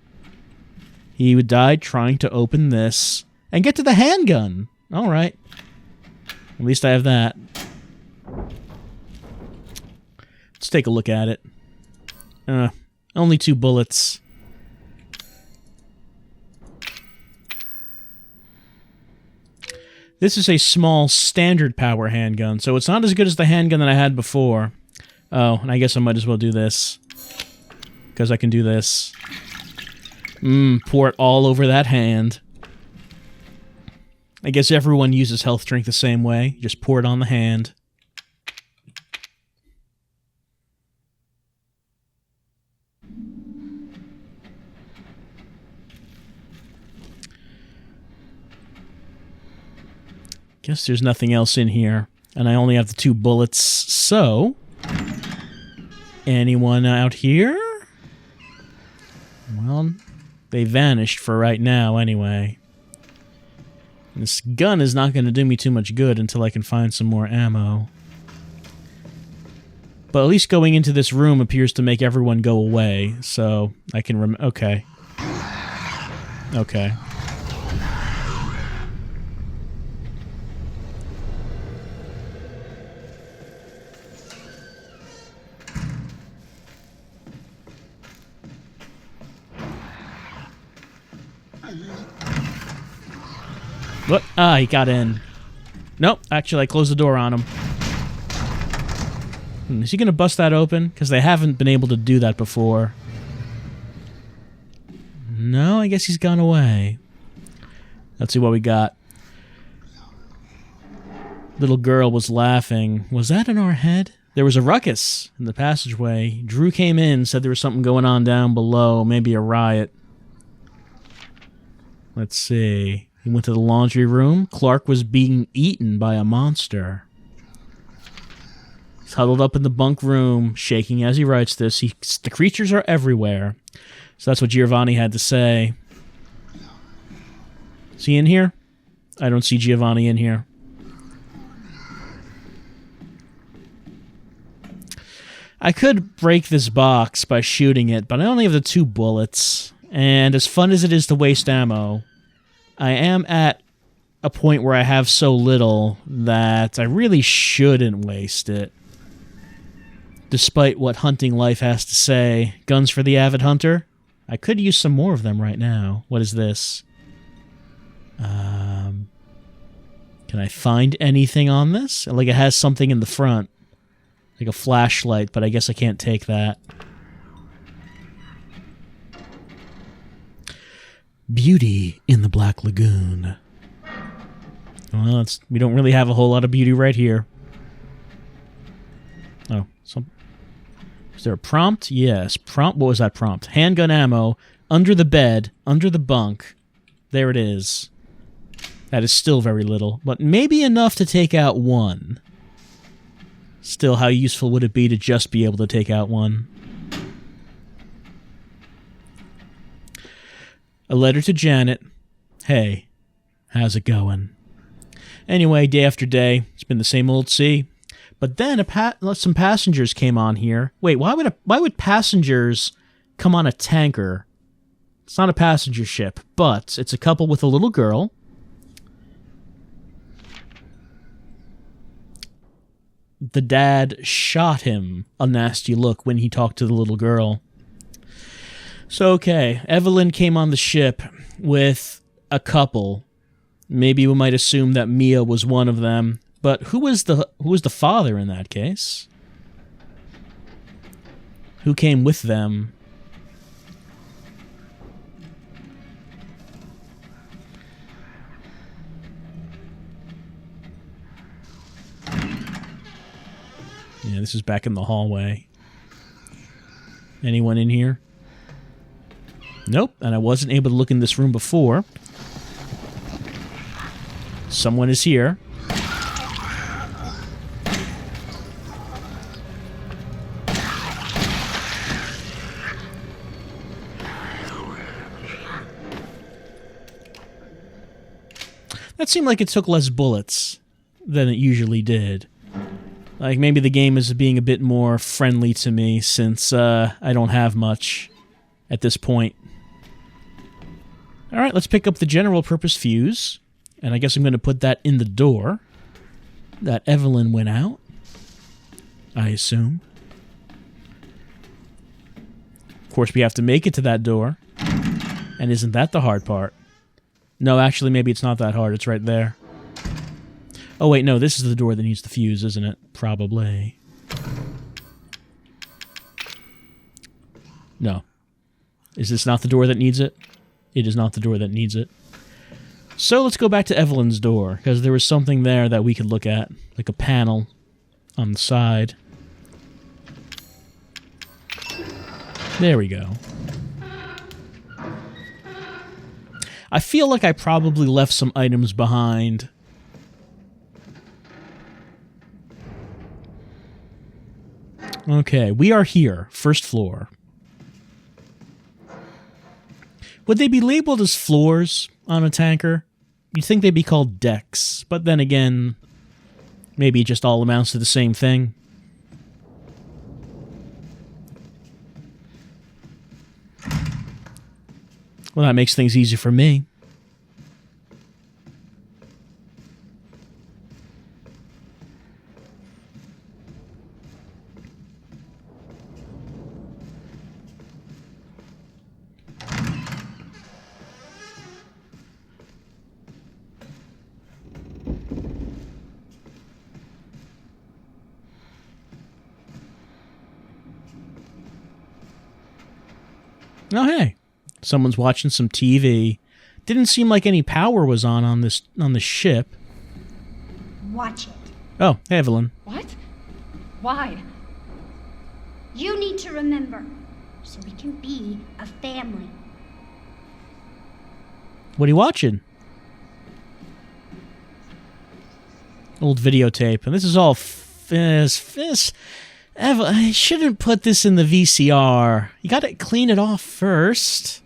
He died trying to open this and get to the handgun. Alright. At least I have that. Let's take a look at it. Only 2 bullets. This is a small standard power handgun, so it's not as good as the handgun that I had before. Oh, and I guess I might as well do this. Because I can do this. Pour it all over that hand. I guess everyone uses health drink the same way. Just pour it on the hand. Guess there's nothing else in here. And I only have the 2 bullets, so... Anyone out here? Well, they vanished for right now, anyway. This gun is not going to do me too much good until I can find some more ammo. But at least going into this room appears to make everyone go away, so I can okay. Okay. What? Ah, he got in. Nope, actually I closed the door on him. Is he gonna bust that open? Because they haven't been able to do that before. No, I guess he's gone away. Let's see what we got. Little girl was laughing. Was that in our head? There was a ruckus in the passageway. Drew came in, said there was something going on down below, maybe a riot. Let's see. He went to the laundry room. Clark was being eaten by a monster. He's huddled up in the bunk room, shaking as he writes this. The creatures are everywhere. So that's what Giovanni had to say. Is he in here? I don't see Giovanni in here. I could break this box by shooting it, but I only have the 2 bullets. And as fun as it is to waste ammo, I am at a point where I have so little that I really shouldn't waste it. Despite what hunting life has to say, guns for the avid hunter? I could use some more of them right now. What is this? Can I find anything on this? Like it has something in the front. Like a flashlight, but I guess I can't take that. Beauty in the Black Lagoon. Well, we don't really have a whole lot of beauty right here. Oh, is there a prompt? Yes. Prompt. What was that prompt? Handgun ammo, under the bed, under the bunk. There it is. That is still very little, but maybe enough to take out 1. Still, how useful would it be to just be able to take out 1? A letter to Janet. Hey, how's it going? Anyway, day after day, it's been the same old sea. But then some passengers came on here. Wait, why would passengers come on a tanker? It's not a passenger ship, but it's a couple with a little girl. The dad shot him a nasty look when he talked to the little girl. So, okay, Evelyn came on the ship with a couple. Maybe we might assume that Mia was one of them. But who was the father in that case? Who came with them? Yeah, this is back in the hallway. Anyone in here? Nope, and I wasn't able to look in this room before. Someone is here. That seemed like it took less bullets than it usually did. Like, maybe the game is being a bit more friendly to me since I don't have much at this point. Alright, let's pick up the general purpose fuse. And I guess I'm going to put that in the door. That Evelyn went out, I assume. Of course, we have to make it to that door. And isn't that the hard part? No, actually, maybe it's not that hard. It's right there. Oh, wait, no, this is the door that needs the fuse, isn't it? Probably. No. Is this not the door that needs it? It is not the door that needs it. So let's go back to Evelyn's door, because there was something there that we could look at, like a panel on the side. There we go. I feel like I probably left some items behind. Okay, we are here, first floor. Would they be labeled as floors on a tanker? You'd think they'd be called decks, but then again, maybe it just all amounts to the same thing. Well, that makes things easy for me. Oh, hey. Someone's watching some TV. Didn't seem like any power was on the ship.
Watch it.
Oh, hey, Evelyn.
What? Why?
You need to remember, so we can be a family.
What are you watching? Old videotape. And this is all I shouldn't put this in the VCR. You gotta clean it off first.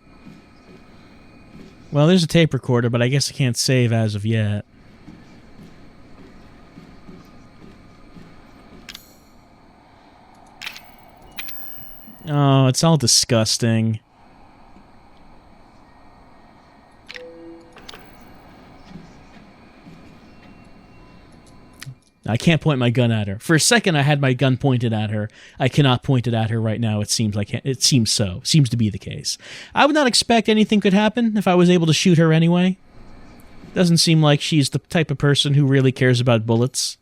Well, there's a tape recorder, but I guess I can't save as of yet. Oh, it's all disgusting. I can't point my gun at her. For a second, I had my gun pointed at her. I cannot point it at her right now. It seems to be the case. I would not expect anything could happen if I was able to shoot her anyway. Doesn't seem like she's the type of person who really cares about bullets.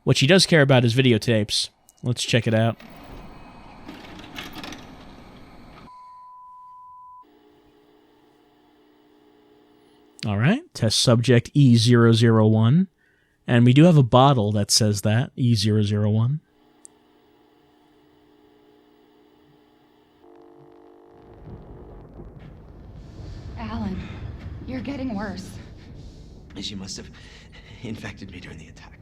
What she does care about is videotapes. Let's check it out. All right, test subject E001. And we do have a bottle that says that, E001.
Alan, you're getting worse.
She must have infected me during the attack.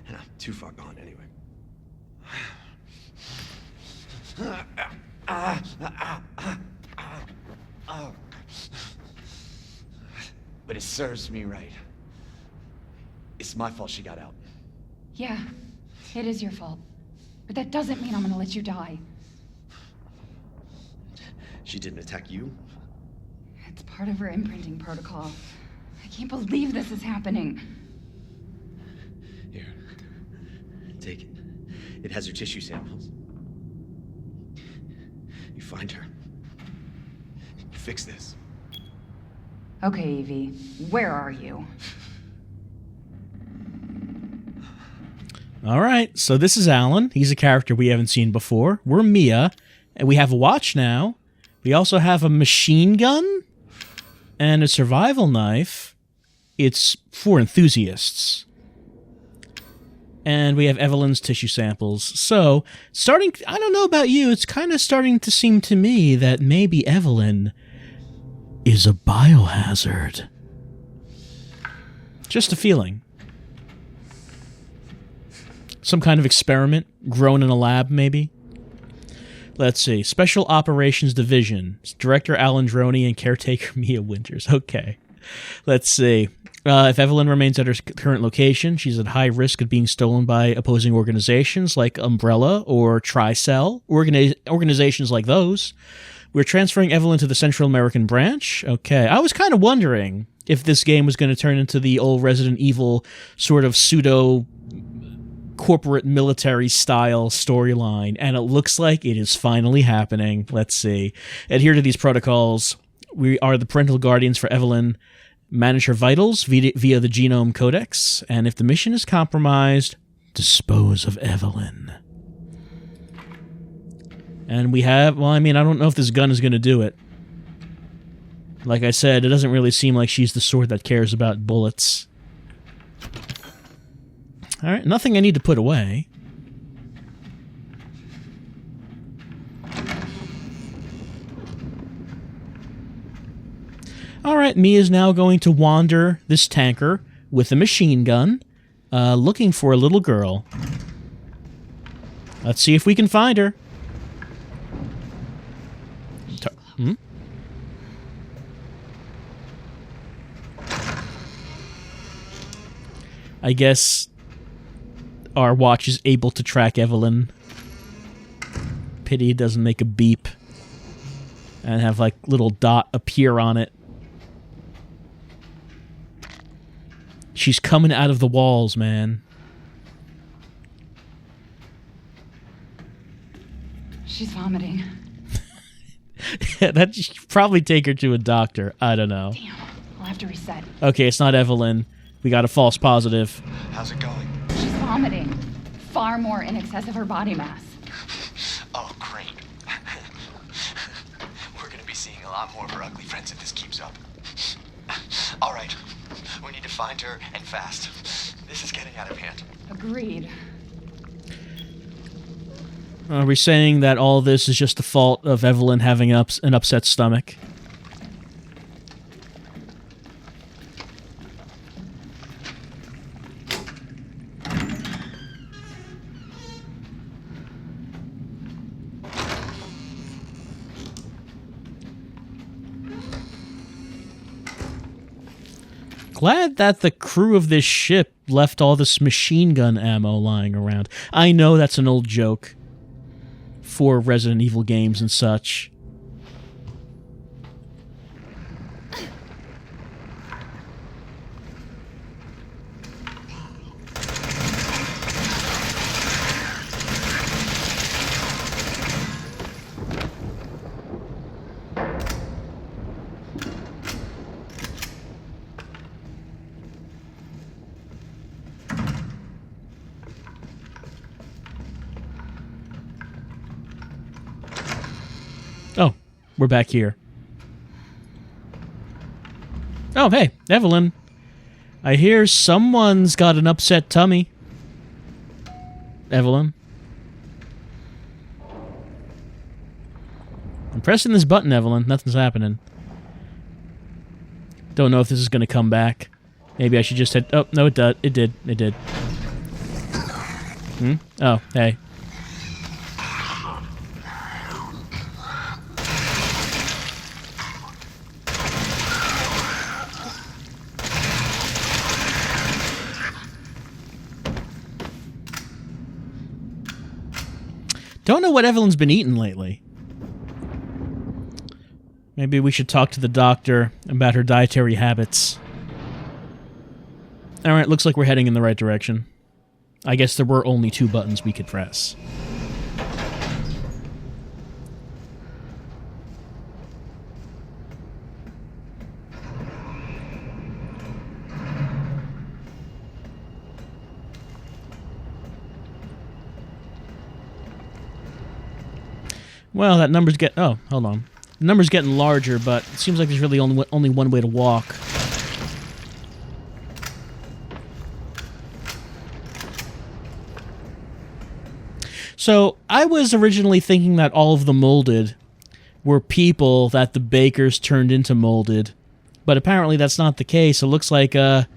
And I'm too far gone anyway. But it serves me right. It's my fault she got out.
Yeah, it is your fault. But that doesn't mean I'm gonna let you die.
She didn't attack you?
It's part of her imprinting protocol. I can't believe this is happening.
Here, take it. It has her tissue samples. You find her. You fix this.
Okay, Evie, where are you?
All right, so this is Alan. He's a character we haven't seen before. We're Mia, and we have a watch now. We also have a machine gun and a survival knife. It's for enthusiasts. And we have Evelyn's tissue samples. So, I don't know about you, it's kind of starting to seem to me that maybe Evelyn is a biohazard. Just a feeling. Some kind of experiment grown in a lab, maybe? Let's see. Special Operations Division. Director Alan Droney and caretaker Mia Winters. Okay. Let's see. If Evelyn remains at her current location, she's at high risk of being stolen by opposing organizations like Umbrella or Tricell. Organizations like those. We're transferring Evelyn to the Central American branch. Okay. I was kind of wondering if this game was going to turn into the old Resident Evil sort of pseudo corporate military style storyline, and it looks like it is finally happening. Let's see. Adhere to these protocols. We are the parental guardians for Evelyn. Manage her vitals via the Genome Codex, and if the mission is compromised, dispose of Evelyn. And we have, well, I mean, I don't know if this gun is going to do it. Like I said, it doesn't really seem like she's the sort that cares about bullets. All right, nothing I need to put away. All right, Mia's now going to wander this tanker with a machine gun, looking for a little girl. Let's see if we can find her. Hmm? I guess our watch is able to track Evelyn. Pity it doesn't make a beep and have like little dot appear on it. She's coming out of the walls, man.
She's vomiting.
That should probably take her to a doctor. I don't know.
Damn, I'll have to reset.
Okay, it's not Evelyn. We got a false positive.
How's it going?
She's vomiting. Far more in excess of her body mass.
Oh, great. We're gonna be seeing a lot more of her ugly friends if this keeps up. All right, We need to find her, and fast. This is getting out of hand.
Agreed.
Are we saying that all this is just the fault of Evelyn having an upset stomach? Glad that the crew of this ship left all this machine gun ammo lying around. I know that's an old joke for Resident Evil games and such. Oh, we're back here. Oh, hey, Evelyn. I hear someone's got an upset tummy. Evelyn. I'm pressing this button, Evelyn. Nothing's happening. Don't know if this is going to come back. Maybe I should just hit... Oh, no, it did. It did. It did. Hmm? Oh, hey. Don't know what Evelyn's been eating lately. Maybe we should talk to the doctor about her dietary habits. Alright, looks like we're heading in the right direction. I guess there were only 2 buttons we could press. Well, that number's oh, hold on. The number's getting larger, but it seems like there's really only one way to walk. So, I was originally thinking that all of the molded were people that the bakers turned into molded, but apparently that's not the case. It looks like, I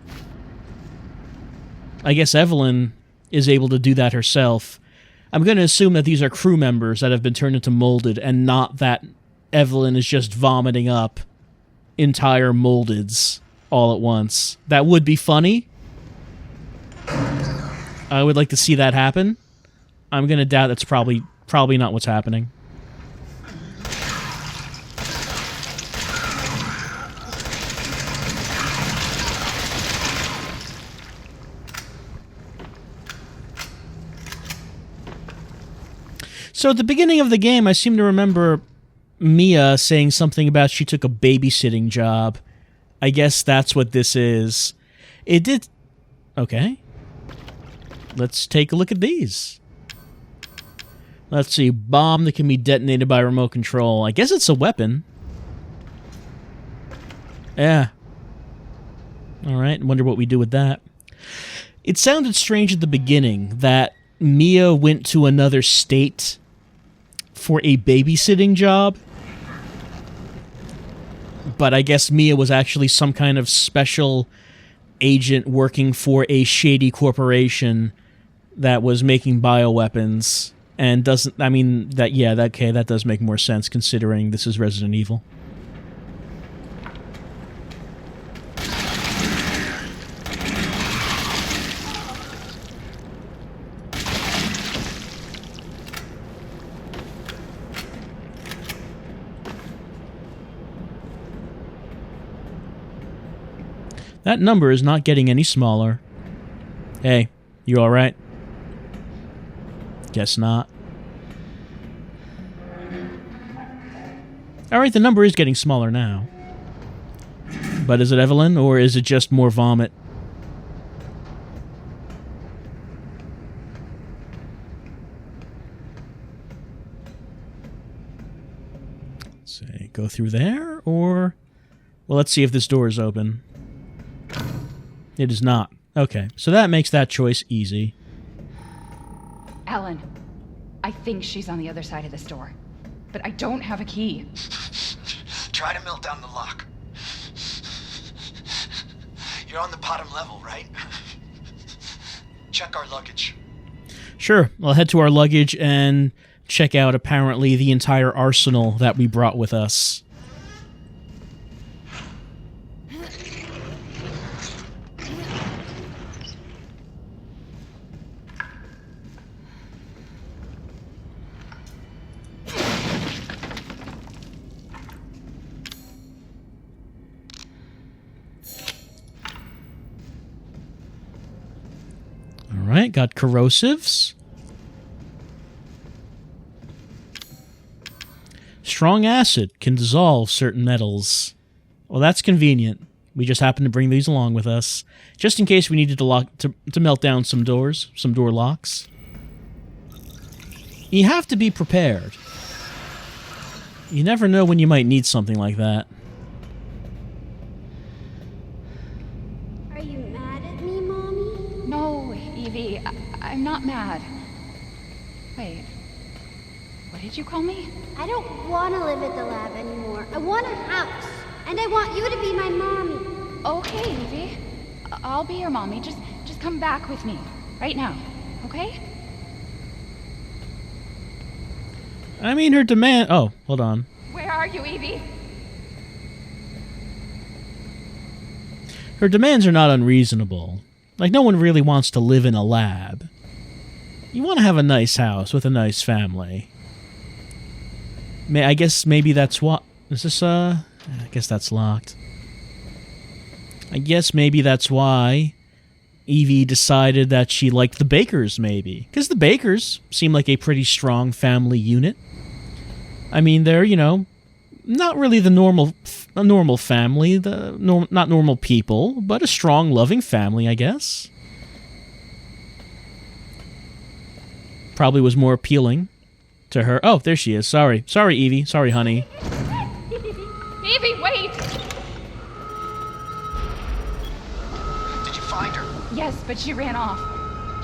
guess Evelyn is able to do that herself. I'm going to assume that these are crew members that have been turned into molded, and not that Evelyn is just vomiting up entire moldeds all at once. That would be funny. I would like to see that happen. I'm going to doubt that's probably not what's happening. So at the beginning of the game, I seem to remember Mia saying something about she took a babysitting job. I guess that's what this is. It did... Okay. Let's take a look at these. Let's see. Bomb that can be detonated by remote control. I guess it's a weapon. Yeah. Alright, wonder what we do with that. It sounded strange at the beginning that Mia went to another state for a babysitting job. But I guess Mia was actually some kind of special agent working for a shady corporation that was making bioweapons. And doesn't... I mean, that does make more sense considering this is Resident Evil. That number is not getting any smaller. Hey, you alright? Guess not. Alright, the number is getting smaller now. But is it Evelyn, or is it just more vomit? Let's say, go through there, or... Well, let's see if this door is open. It is not. Okay, so that makes that choice easy.
Alan, I think she's on the other side of this door, but I don't have a key.
Try to melt down the lock. You're on the bottom level, right? Check our luggage.
Sure, I'll head to our luggage and check out apparently the entire arsenal that we brought with us. Alright, got corrosives. Strong acid can dissolve certain metals. Well, that's convenient. We just happen to bring these along with us, just in case we needed to melt down some doors, some door locks. You have to be prepared. You never know when you might need something like that.
Are you mad at me, Mommy?
No, Evie, I'm not mad. Wait, what did you call me?
I don't want to live at the lab anymore. I want a house. And I want you to be my mommy.
Okay, Evie. I'll be your mommy. Just come back with me. Right now. Okay?
I mean, her demand... Oh, hold on.
Where are you, Evie?
Her demands are not unreasonable. Like, no one really wants to live in a lab. You want to have a nice house with a nice family. I guess maybe that's what... Is this, I guess that's locked. I guess maybe that's why Evie decided that she liked the Bakers, maybe. Because the Bakers seem like a pretty strong family unit. I mean, they're, you know, not really a normal family, not normal people, but a strong, loving family, I guess. Probably was more appealing to her. Oh, there she is. Sorry, Evie. Sorry, honey.
Evie, wait!
Did you find her?
Yes, but she ran off.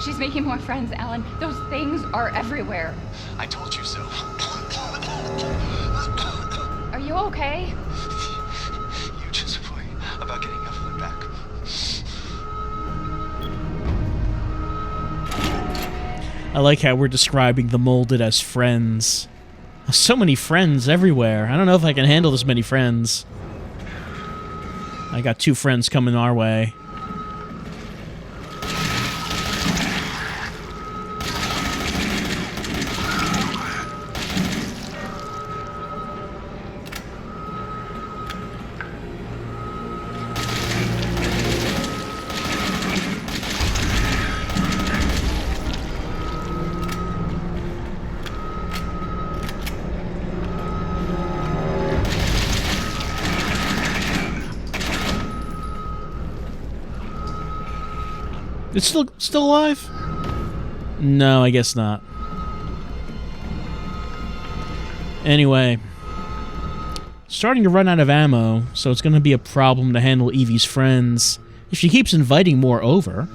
She's making more friends, Alan. Those things are everywhere.
I told you so.
Are you okay?
You just worry about getting Evelyn back.
I like how we're describing the molded as friends. So many friends everywhere. I don't know if I can handle this many friends. I got 2 friends coming our way. It's still alive? No, I guess not. Anyway, starting to run out of ammo, so it's going to be a problem to handle Evie's friends if she keeps inviting more over.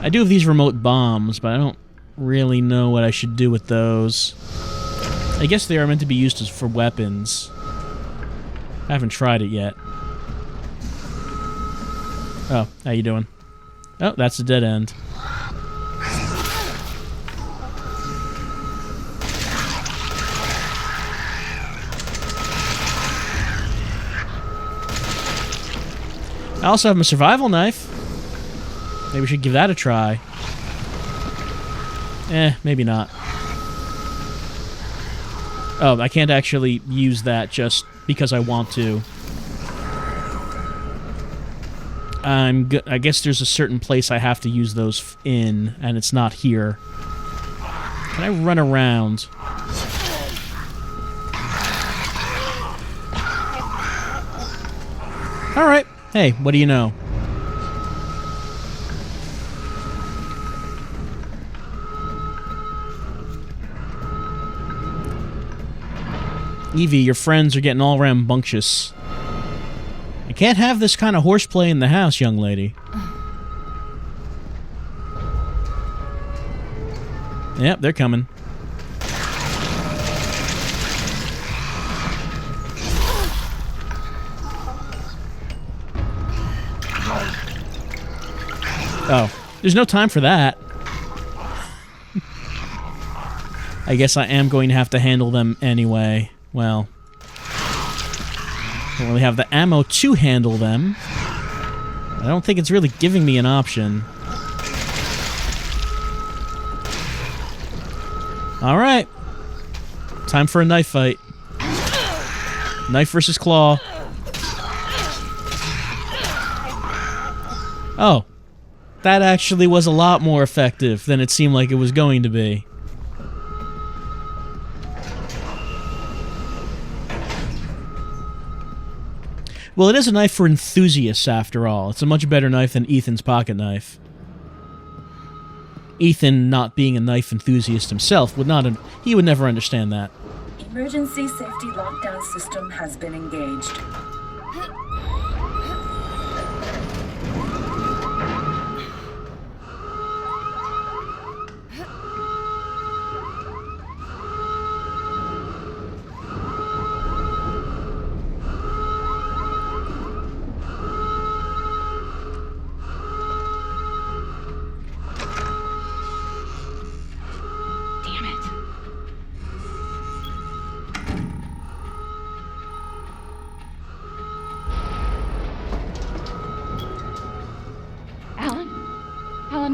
I do have these remote bombs, but I don't really know what I should do with those. I guess they are meant to be used for weapons. I haven't tried it yet. Oh, how you doing? Oh, that's a dead end. I also have my survival knife. Maybe we should give that a try. Maybe not. Oh, I can't actually use that just because I want to. I guess there's a certain place I have to use those in, and it's not here. Can I run around? Alright. Hey, what do you know? Evie, your friends are getting all rambunctious. I can't have this kind of horseplay in the house, young lady. Yep, they're coming. Oh, there's no time for that. I guess I am going to have to handle them anyway. Well, I don't really have the ammo to handle them. I don't think it's really giving me an option. Alright. Time for a knife fight. Knife versus claw. Oh. That actually was a lot more effective than it seemed like it was going to be. Well, it is a knife for enthusiasts, after all. It's a much better knife than Ethan's pocket knife. Ethan, not being a knife enthusiast himself, would never understand that.
Emergency safety lockdown system has been engaged.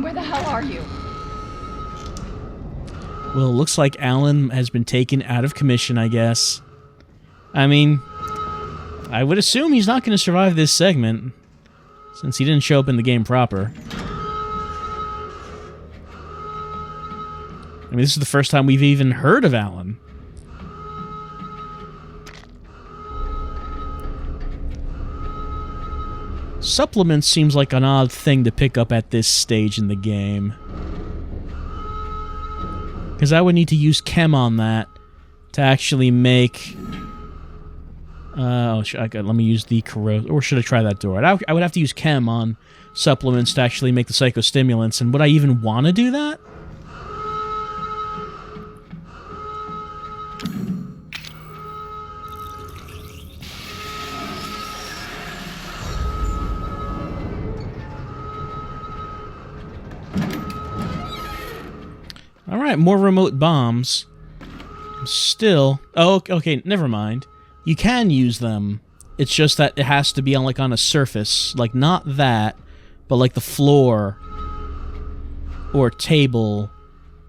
Where the hell are you?
Well, it looks like Alan has been taken out of commission, I guess. I mean, I would assume he's not going to survive this segment, since he didn't show up in the game proper. I mean, this is the first time we've even heard of Alan. Supplements seems like an odd thing to pick up at this stage in the game. Because I would need to use chem on that to actually make... let me use the corrosive... Or should I try that door? I would have to use chem on supplements to actually make the psychostimulants, and would I even want to do that? Alright, more remote bombs. Still... Oh, okay, never mind. You can use them. It's just that it has to be on, like, on a surface. Like, not that, but, like, the floor. Or table.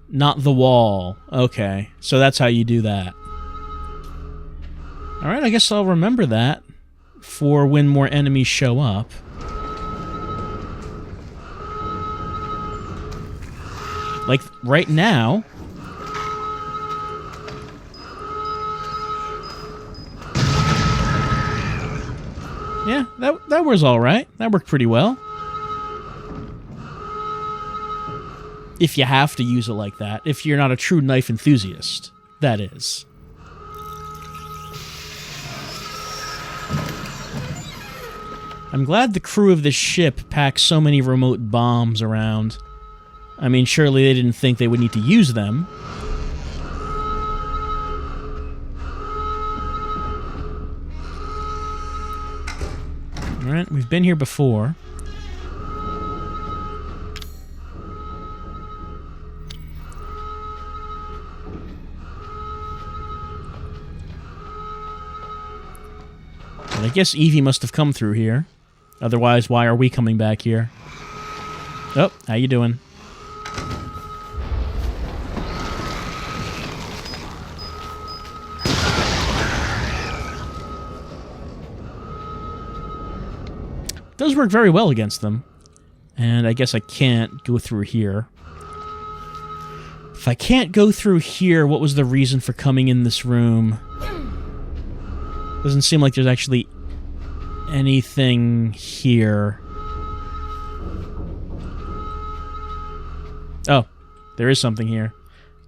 Not the wall. Okay, so that's how you do that. Alright, I guess I'll remember that for when more enemies show up. Like, right now... Yeah, that was alright. That worked pretty well. If you have to use it like that. If you're not a true knife enthusiast, that is. I'm glad the crew of this ship packed so many remote bombs around. I mean, surely they didn't think they would need to use them. Alright, we've been here before. And I guess Evie must have come through here. Otherwise, why are we coming back here? Oh, how you doing? Does work very well against them. And I guess I can't go through here. If I can't go through here, what was the reason for coming in this room? Doesn't seem like there's actually anything here. Oh, there is something here.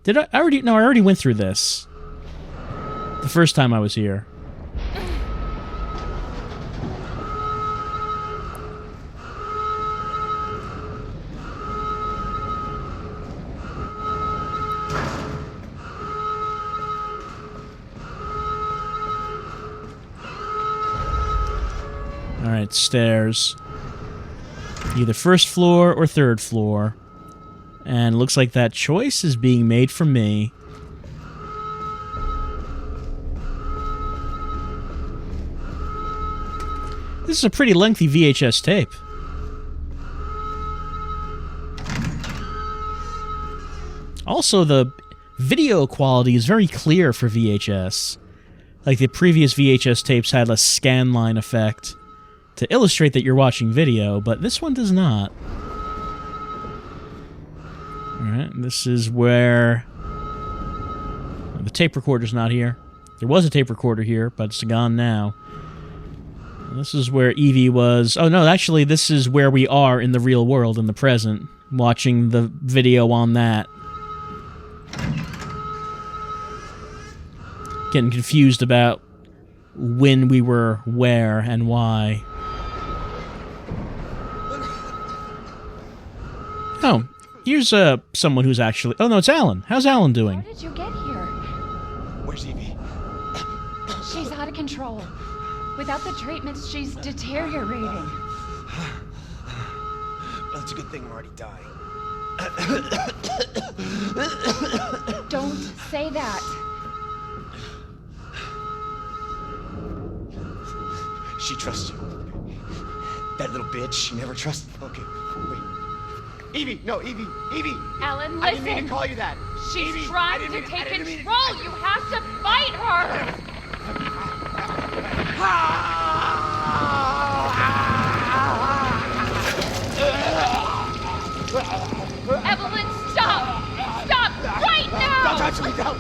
Did I already? No, I already went through this. The first time I was here. Alright, stairs. Either first floor or third floor. And looks like that choice is being made for me. This is a pretty lengthy VHS tape. Also, the video quality is very clear for VHS. Like the previous VHS tapes had a scan line effect to illustrate that you're watching video, but this one does not. Alright, this is where... the tape recorder's not here. There was a tape recorder here, but it's gone now. This is where Evie was... Oh no, actually this is where we are in the real world, in the present, watching the video on that. Getting confused about when we were where and why. Oh, here's someone who's actually... Oh no, it's Alan. How's Alan doing?
How did you get here?
Where's Evie?
She's out of control. Without the treatments, she's deteriorating.
Well, it's a good thing we're already dying.
Don't say that.
She trusts you. That little bitch, she never trusts... Okay, wait. Evie! No, Evie! Evie!
Alan, listen!
I didn't mean to call you that!
She's
Evie,
trying to take control! You have to fight her! Evelyn, stop! Stop right now!
Don't touch me, don't!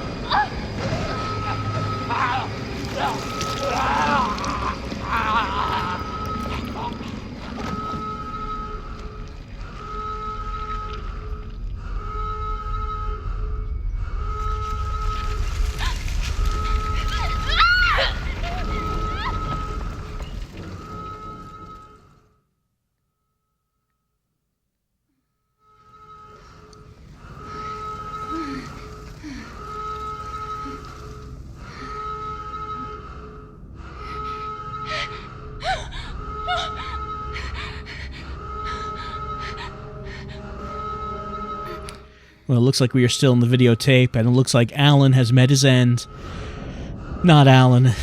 Well, it looks like we are still in the videotape, and it looks like Alan has met his end. Not Alan.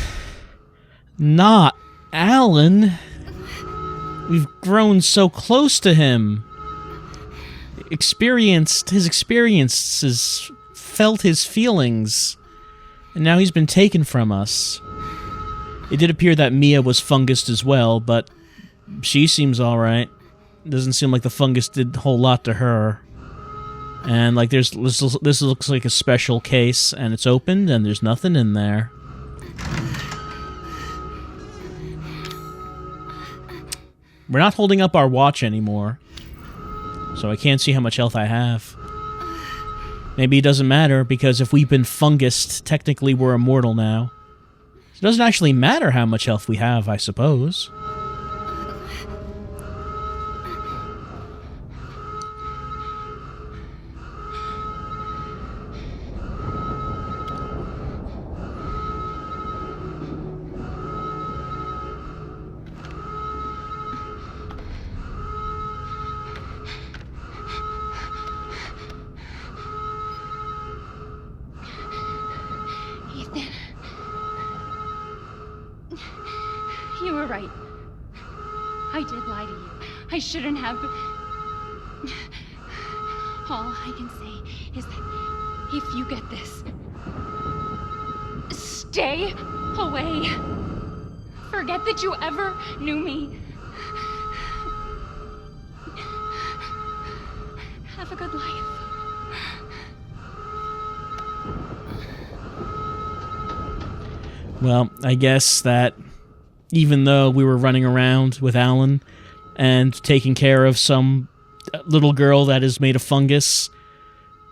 Not Alan! We've grown so close to him. Experienced his experiences, felt his feelings, and now he's been taken from us. It did appear that Mia was fungused as well, but she seems alright. Doesn't seem like the fungus did a whole lot to her. And like this looks like a special case, and it's opened, and there's nothing in there. We're not holding up our watch anymore, so I can't see how much health I have. Maybe it doesn't matter, because if we've been fungused, technically we're immortal now. It doesn't actually matter how much health we have, I suppose.
You were right. I did lie to you. I shouldn't have. All I can say is that if you get this, stay away. Forget that you ever knew me. Have a good life.
Well, I guess that even though we were running around with Alan and taking care of some little girl that is made of fungus,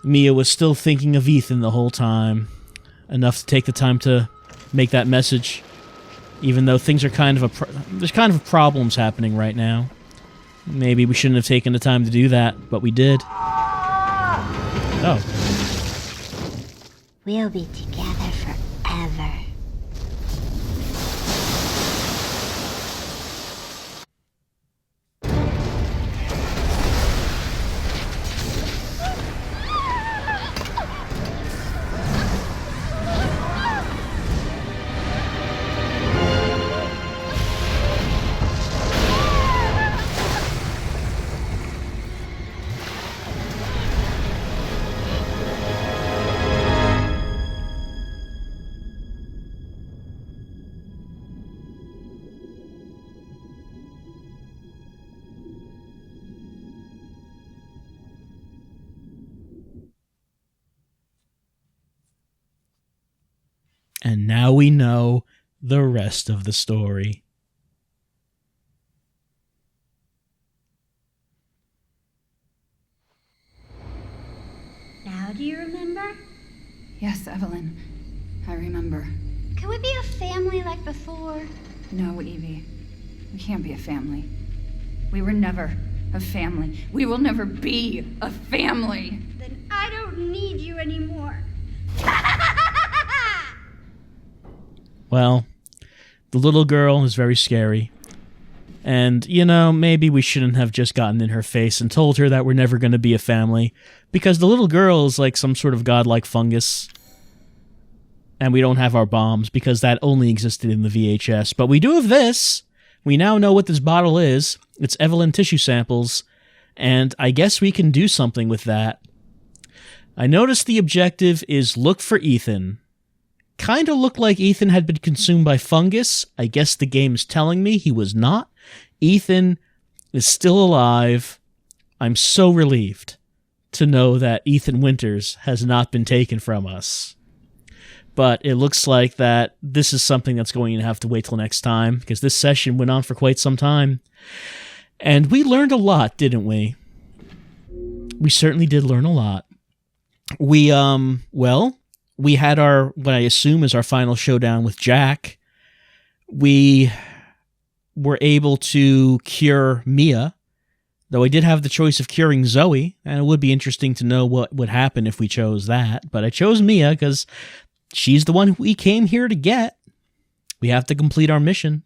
Mia was still thinking of Ethan the whole time. Enough to take the time to make that message, even though things are there's kind of problems happening right now. Maybe we shouldn't have taken the time to do that, but we did. Oh.
We'll be together forever.
And now we know the rest of the story.
Now do you remember?
Yes, Evelyn. I remember.
Can we be a family like before?
No, Evie. We can't be a family. We were never a family. We will never be a family.
Then I don't need you anymore.
Well, the little girl is very scary. And, maybe we shouldn't have just gotten in her face and told her that we're never going to be a family. Because the little girl is like some sort of godlike fungus. And we don't have our bombs because that only existed in the VHS. But we do have this. We now know what this bottle is. It's Evelyn tissue samples. And I guess we can do something with that. I noticed the objective is look for Ethan. Kind of looked like Ethan had been consumed by fungus. I guess the game is telling me he was not. Ethan is still alive. I'm so relieved to know that Ethan Winters has not been taken from us. But it looks like that this is something that's going to have to wait till next time, because this session went on for quite some time. And we learned a lot, didn't we? We certainly did learn a lot. We had our, what I assume is our final showdown with Jack. We were able to cure Mia, though I did have the choice of curing Zoe, and it would be interesting to know what would happen if we chose that. But I chose Mia because she's the one we came here to get. We have to complete our mission.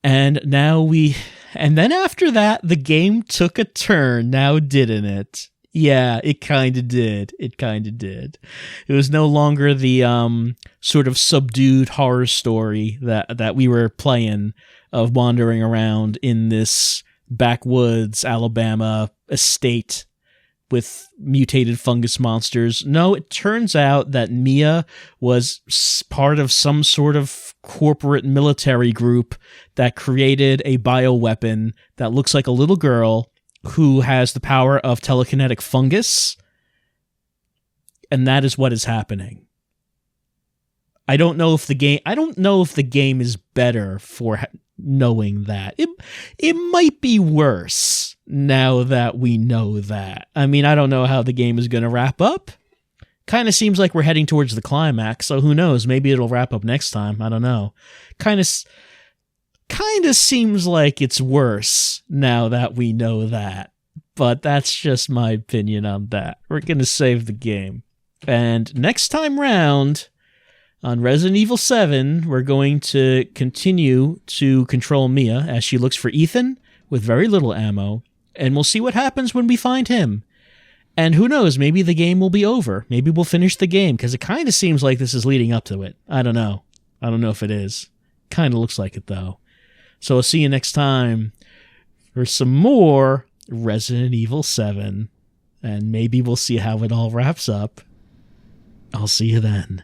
And then after that, the game took a turn, now didn't it? Yeah, it kind of did. It kind of did. It was no longer the sort of subdued horror story that we were playing of wandering around in this backwoods Alabama estate with mutated fungus monsters. No, it turns out that Mia was part of some sort of corporate military group that created a bioweapon that looks like a little girl who has the power of telekinetic fungus, and that is what is happening. I don't know if the game is better for knowing that. It might be worse now that we know that. I mean, I don't know how the game is going to wrap up. Kind of seems like we're heading towards the climax, so who knows? Maybe it'll wrap up next time. I don't know. Kind of seems like it's worse now that we know that. But that's just my opinion on that. We're going to save the game. And next time round, on Resident Evil 7, we're going to continue to control Mia as she looks for Ethan with very little ammo. And we'll see what happens when we find him. And who knows, maybe the game will be over. Maybe we'll finish the game, because it kind of seems like this is leading up to it. I don't know. I don't know if it is. Kind of looks like it, though. So I'll see you next time for some more Resident Evil 7. And maybe we'll see how it all wraps up. I'll see you then.